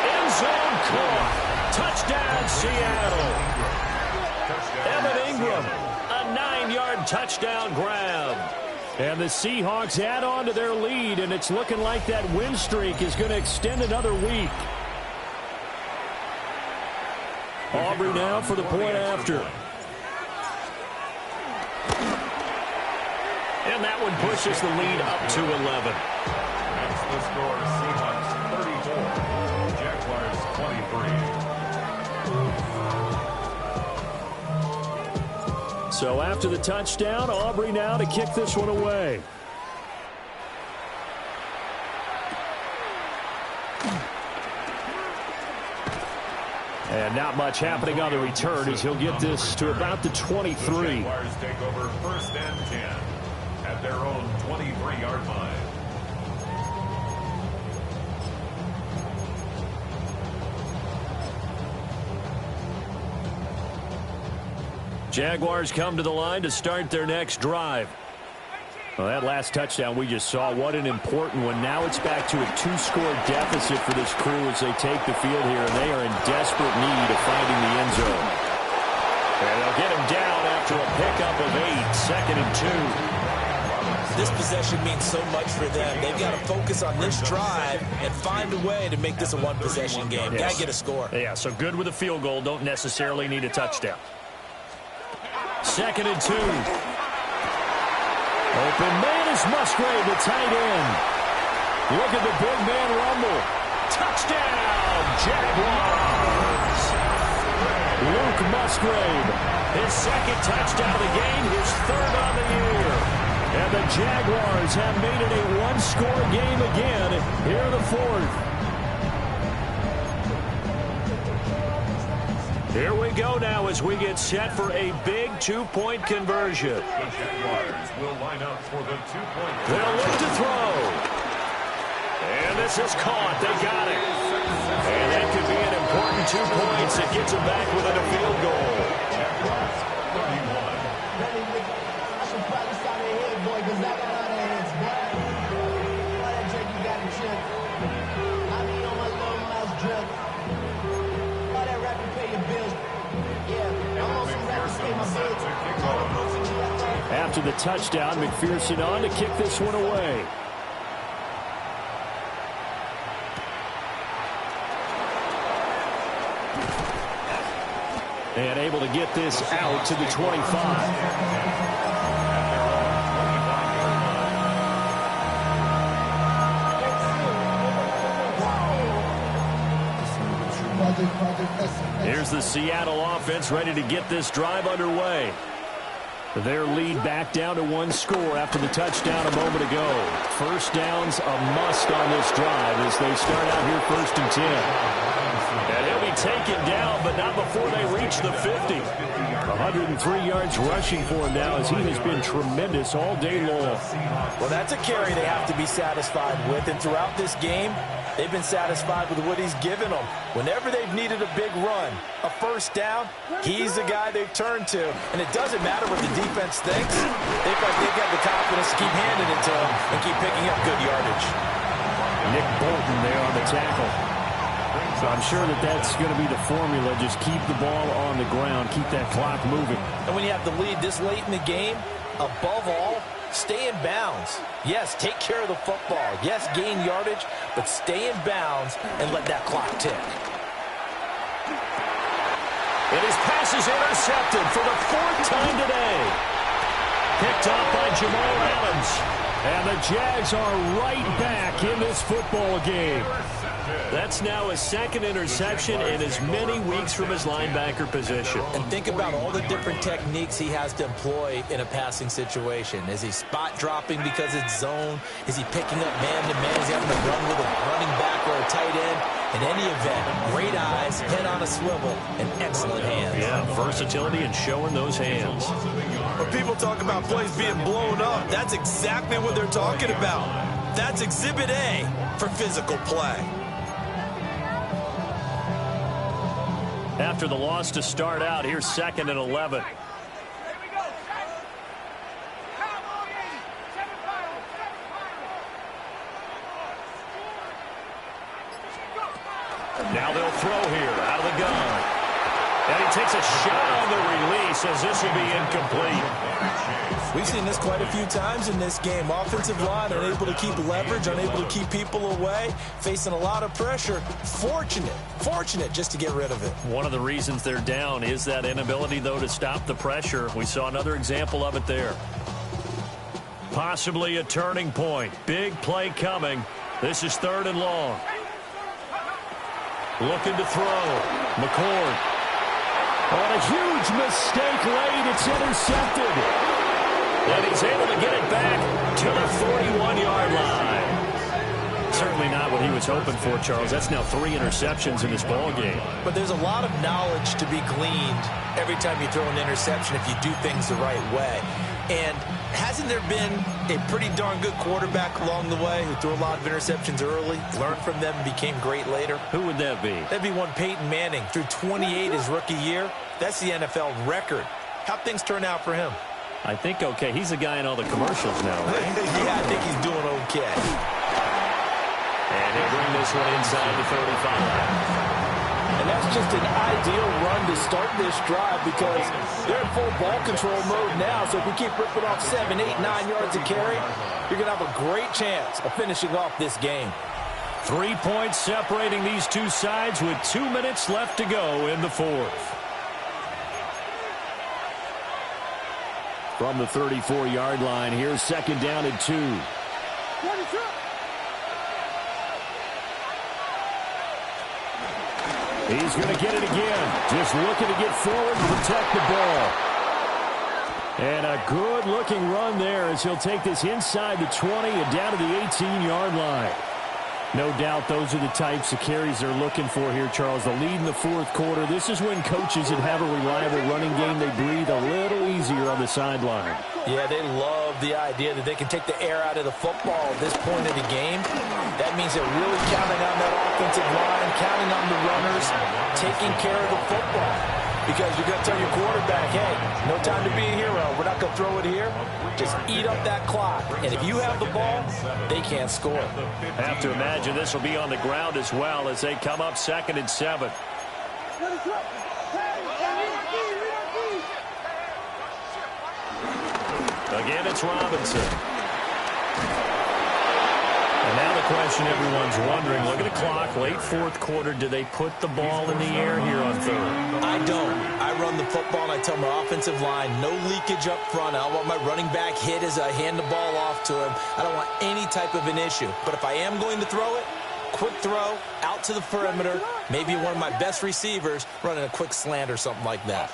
End zone caught. Touchdown, Seattle. Evan Ingram, a 9-yard touchdown grab. And the Seahawks add on to their lead, and it's looking like that win streak is going to extend another week. Aubrey now for the point after. And that one pushes the lead up to 11. That's the score. Seahawks 34, Jaguars 23. So after the touchdown, Aubrey now to kick this one away. And not much happening on the return as he'll get this to about the 23. The Jaguars take over 1st and 10 at their own 23-yard line. Jaguars come to the line to start their next drive. Well, that last touchdown we just saw, what an important one. Now it's back to a 2-score deficit for this crew as they take the field here, and they are in desperate need of finding the end zone. And they'll get him down after a pickup of 8, 2nd and 2. This possession means so much for them. They've got to focus on this drive and find a way to make this a one-possession game. Yes. Got to get a score. Yeah, so good with a field goal. Don't necessarily need a touchdown. 2nd and 2. Open man is Musgrave, the tight end. Look at the big man rumble. Touchdown, Jaguars. Luke Musgrave. His 2nd touchdown of the game, his 3rd on the year. And the Jaguars have made it a 1-score game again here in the 4th. Here we go now as we get set for a big 2-point conversion. The Jaguars will line up for the 2-point. They'll look to throw. And this is caught. They got it. And that could be an important 2 points. It gets them back within a field goal. Jaguars 31. After the touchdown, McPherson on to kick this one away. And able to get this out to the 25. Here's the Seattle offense ready to get this drive underway. Their lead back down to one score after the touchdown a moment ago. First down's a must on this drive as they start out here 1st and 10. And he'll be taken down, but not before they reach the 50. 103 yards rushing for him now as he has been tremendous all day long. Well, that's a carry they have to be satisfied with, and throughout this game, they've been satisfied with what he's given them. Whenever they've needed a big run, a first down, he's the guy they've turned to. And it doesn't matter what the defense thinks. They've got the confidence to keep handing it to him and keep picking up good yardage. Nick Bolton there on the tackle. So I'm sure that that's going to be the formula. Just keep the ball on the ground, keep that clock moving. And when you have the lead this late in the game, above all, stay in bounds. Yes, take care of the football. Yes, gain yardage, but stay in bounds and let that clock tick. And his pass is intercepted for the 4th time today. Picked off by Jamal Adams. And the Jags are right back in this football game. That's now his 2nd interception in as many weeks from his linebacker position. And think about all the different techniques he has to employ in a passing situation. Is he spot dropping because it's zone? Is he picking up man-to-man? Is he having to run with a running back or a tight end? In any event, great eyes, head on a swivel, and excellent hands. Yeah, versatility and showing those hands. When people talk about plays being blown up, that's exactly what they're talking about. That's Exhibit A for physical play. After the loss to start out, here's 2nd and 11. Now they'll throw here out of the gun. And he takes a shot on the release as this will be incomplete. We've seen this quite a few times in this game. Offensive line unable to keep leverage, unable to keep people away, facing a lot of pressure. Fortunate just to get rid of it. One of the reasons they're down is that inability, though, to stop the pressure. We saw another example of it there. Possibly a turning point. Big play coming. This is 3rd and long. Looking to throw. McCord. On a huge mistake late. It's intercepted. And he's able to get it back to the 41-yard line. Certainly not what he was hoping for, Charles. That's now 3 interceptions in this ball game. But there's a lot of knowledge to be gleaned every time you throw an interception if you do things the right way. And hasn't there been a pretty darn good quarterback along the way who threw a lot of interceptions early, learned from them, and became great later? Who would that be? That'd be one Peyton Manning. Threw 28 his rookie year. That's the NFL record. How'd things turn out for him? I think okay. He's the guy in all the commercials now, right? Yeah, I think he's doing okay. And he'll bring this one inside the 35. And that's just an ideal run to start this drive because they're in full ball control mode now. So if we keep ripping off 7, 8, 9 yards of carry, you're going to have a great chance of finishing off this game. 3 points separating these two sides with 2 minutes left to go in the 4th. From the 34-yard line, here's 2nd down and 2. He's going to get it again. Just looking to get forward and protect the ball. And a good-looking run there as he'll take this inside the 20 and down to the 18-yard line. No doubt those are the types of carries they're looking for here, Charles. The lead in the 4th quarter. This is when coaches that have a reliable running game, they breathe a little easier on the sideline. Yeah, they love the idea that they can take the air out of the football at this point of the game. That means they're really counting on that offensive line, counting on the runners, taking care of the football. Because you're going to tell your quarterback, hey, no time to be a hero. We're not going to throw it here. Just eat up that clock. And if you have the ball, they can't score. Have to imagine this will be on the ground as well as they come up 2nd and 7. Again, it's Robinson. And now the question everyone's wondering. Look at the clock, late fourth quarter. Do they put the ball in the air here on third? I don't. I run the football, and I tell my offensive line, no leakage up front. I don't want my running back hit as I hand the ball off to him. I don't want any type of an issue. But if I am going to throw it, quick throw, out to the perimeter, maybe one of my best receivers running a quick slant or something like that.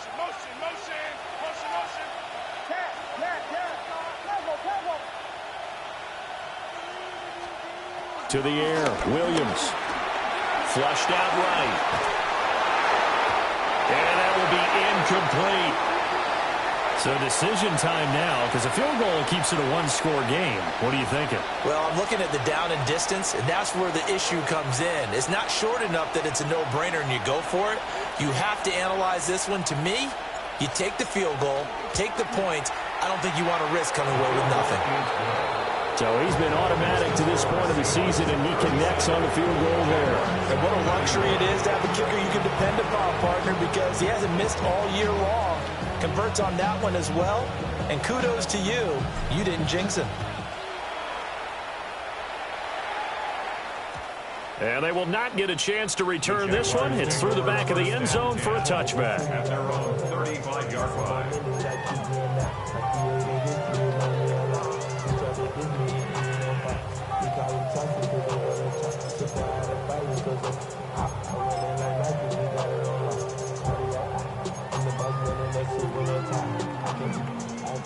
To the air, Williams. Flushed out right. And that will be incomplete. So decision time now, because a field goal keeps it a one-score game. What are you thinking? Well, I'm looking at the down and distance, and that's where the issue comes in. It's not short enough that it's a no-brainer and you go for it. You have to analyze this one. To me, you take the field goal, take the points. I don't think you want to risk coming away with nothing. So he's been automatic to this point of the season, and he connects on the field goal there. And what a luxury it is to have a kicker you can depend upon, partner, because he hasn't missed all year long. Converts on that one as well, and kudos to you. You didn't jinx him. And they will not get a chance to return this one. It's through the back of the end zone for a touchback. At their own 35-yard line.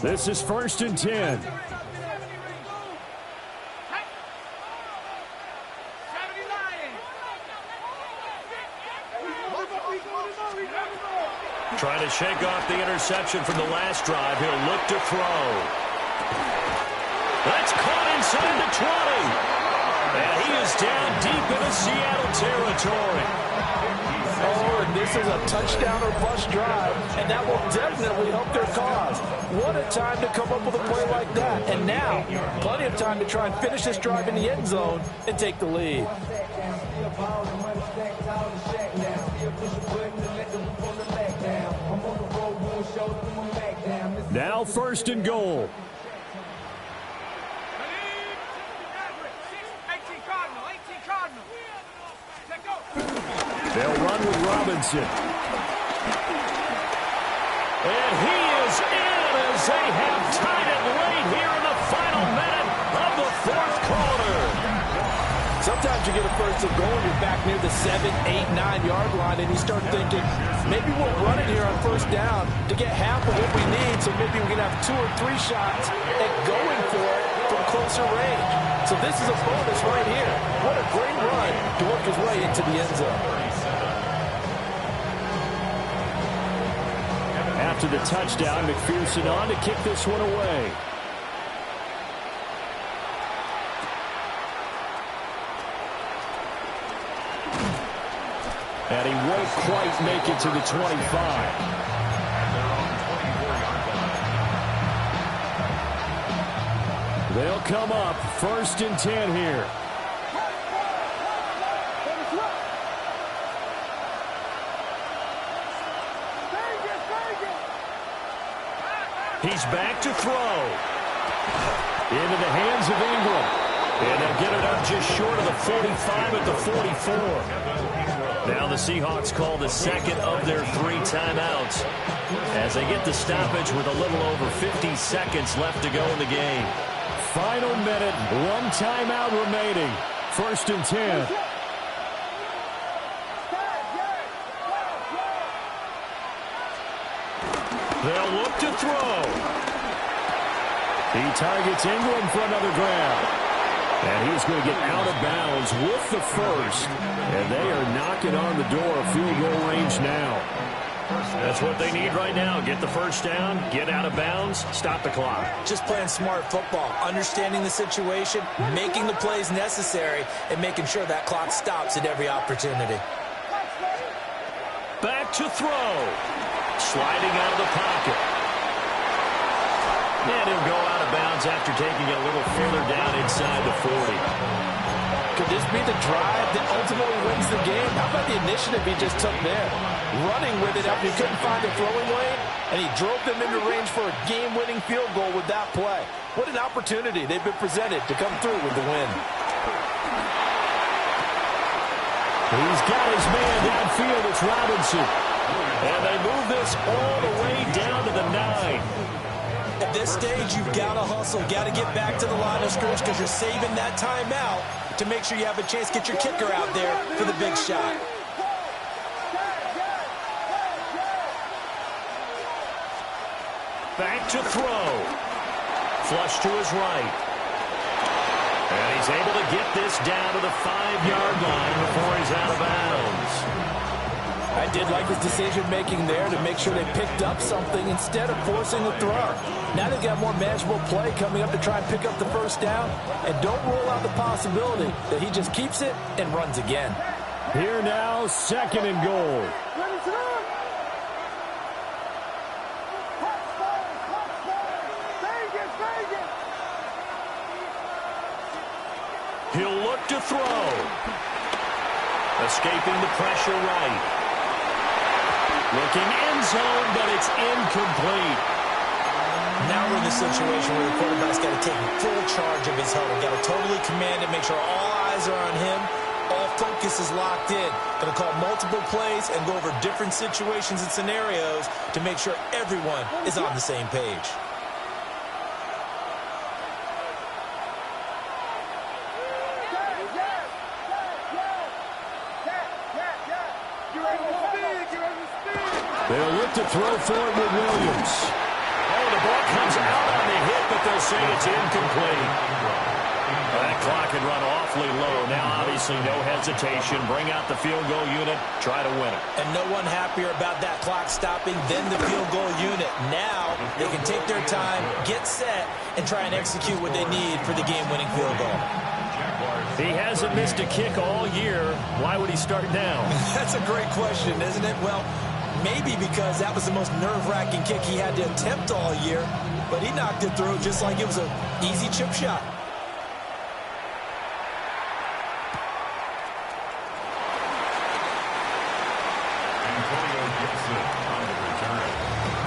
This is 1st and 10. Trying to shake off the interception from the last drive. He'll look to throw. That's caught inside the 20. And he is down deep into Seattle territory. Oh, and this is a touchdown or bust drive, and that will definitely help their cause. What a time to come up with a play like that. And now, plenty of time to try and finish this drive in the end zone and take the lead. Now 1st and goal. They'll run with Robinson. And he is in as they have tied it late here in the final minute of the fourth quarter. Sometimes you get a 1st and goal and you're back near the 7, 8, 9-yard line, and you start thinking, maybe we'll run it here on 1st down to get half of what we need, so maybe we can have 2 or 3 shots at going for it from closer range. So this is a bonus right here. What a great run to work his way into the end zone. After the touchdown, McPherson on to kick this one away. And he won't quite make it to the 25. They'll come up 1st and 10 here. He's back to throw. Into the hands of Ingram. And they'll get it up just short of the 45 at the 44. Now the Seahawks call the second of their 3 timeouts as they get the stoppage with a little over 50 seconds left to go in the game. Final minute, 1 timeout remaining. 1st and 10. They'll look to throw. He targets Ingram for another grab. And he's going to get out of bounds with the first. And they are knocking on the door of field goal range now. That's what they need right now. Get the first down, get out of bounds, stop the clock. Just playing smart football, understanding the situation, making the plays necessary, and making sure that clock stops at every opportunity. Back to throw. Sliding out of the pocket. And he'll go out of bounds after taking it a little further down inside the 40. Could this be the drive that ultimately wins the game? How about the initiative he just took there? Running with it after he couldn't find a throwing lane, and he drove them into range for a game-winning field goal with that play. What an opportunity they've been presented to come through with the win. He's got his man downfield. It's Robinson. And they move this all the way down to the 9. At this stage, you've got to hustle, got to get back to the line of scrimmage because you're saving that timeout to make sure you have a chance to get your kicker out there for the big shot. Back to throw. Flush to his right. And he's able to get this down to the 5-yard line before he's out of bounds. I did like his decision-making there to make sure they picked up something instead of forcing a throw. Now they've got more manageable play coming up to try and pick up the first down. And don't rule out the possibility that he just keeps it and runs again. Here now, 2nd and goal. He'll look to throw. Escaping the pressure right. Looking end zone, but it's incomplete. Now we're in the situation where the quarterback's got to take full charge of his huddle. Got to totally command it, make sure all eyes are on him. All focus is locked in. Going to call multiple plays and go over different situations and scenarios to make sure everyone is on the same page. They'll look to throw for it with Williams. Oh, the ball comes out on the hit, but they'll say it's incomplete. That clock had run awfully low. Now, obviously, no hesitation. Bring out the field goal unit. Try to win it. And no one happier about that clock stopping than the field goal unit. Now they can take their time, get set, and try and execute what they need for the game-winning field goal. He hasn't missed a kick all year. Why would he start now? That's a great question, isn't it? Well, maybe because that was the most nerve-wracking kick he had to attempt all year, but he knocked it through just like it was an easy chip shot. Antonio Gibson on the return.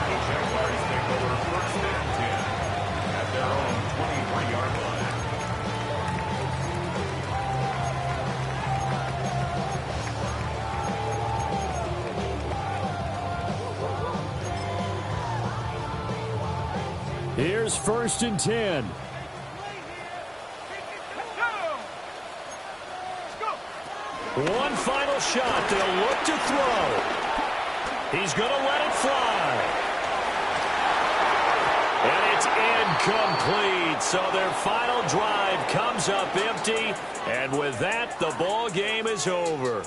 The Jaguars take over 1st and 10 at their own 23-yard line. Here's 1st and 10. One final shot. They'll look to throw. He's going to let it fly. And it's incomplete. So their final drive comes up empty. And with that, the ball game is over.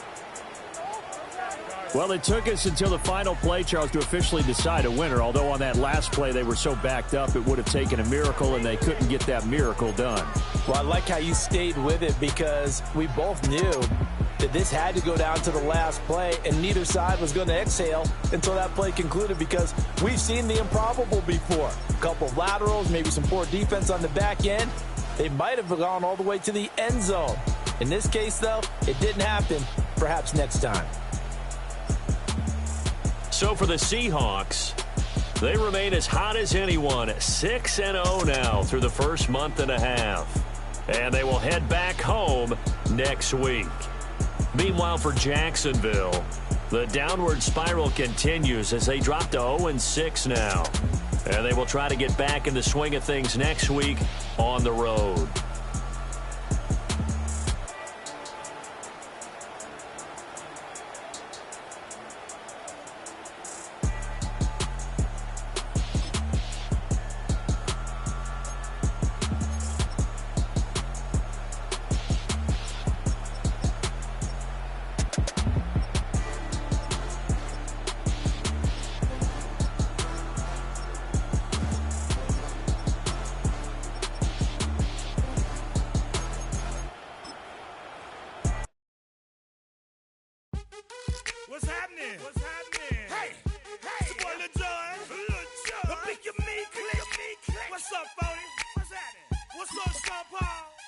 Well, it took us until the final play, Charles, to officially decide a winner. Although on that last play they were so backed up, it would have taken a miracle, and they couldn't get that miracle done. Well, I like how you stayed with it because we both knew that this had to go down to the last play, and neither side was going to exhale until that play concluded because we've seen the improbable before. A couple of laterals, maybe some poor defense on the back end. They might have gone all the way to the end zone. In this case, though, it didn't happen. Perhaps next time. So for the Seahawks, they remain as hot as anyone, 6-0 now through the first month and a half. And they will head back home next week. Meanwhile, for Jacksonville, the downward spiral continues as they drop to 0-6 now. And they will try to get back in the swing of things next week on the road. What's happening? What's happening? Hey, hey, it's your boy Lil Jon. Lil Jon. Pick your meat click. What's up, 40? What's happening? What's up, Sean Paul?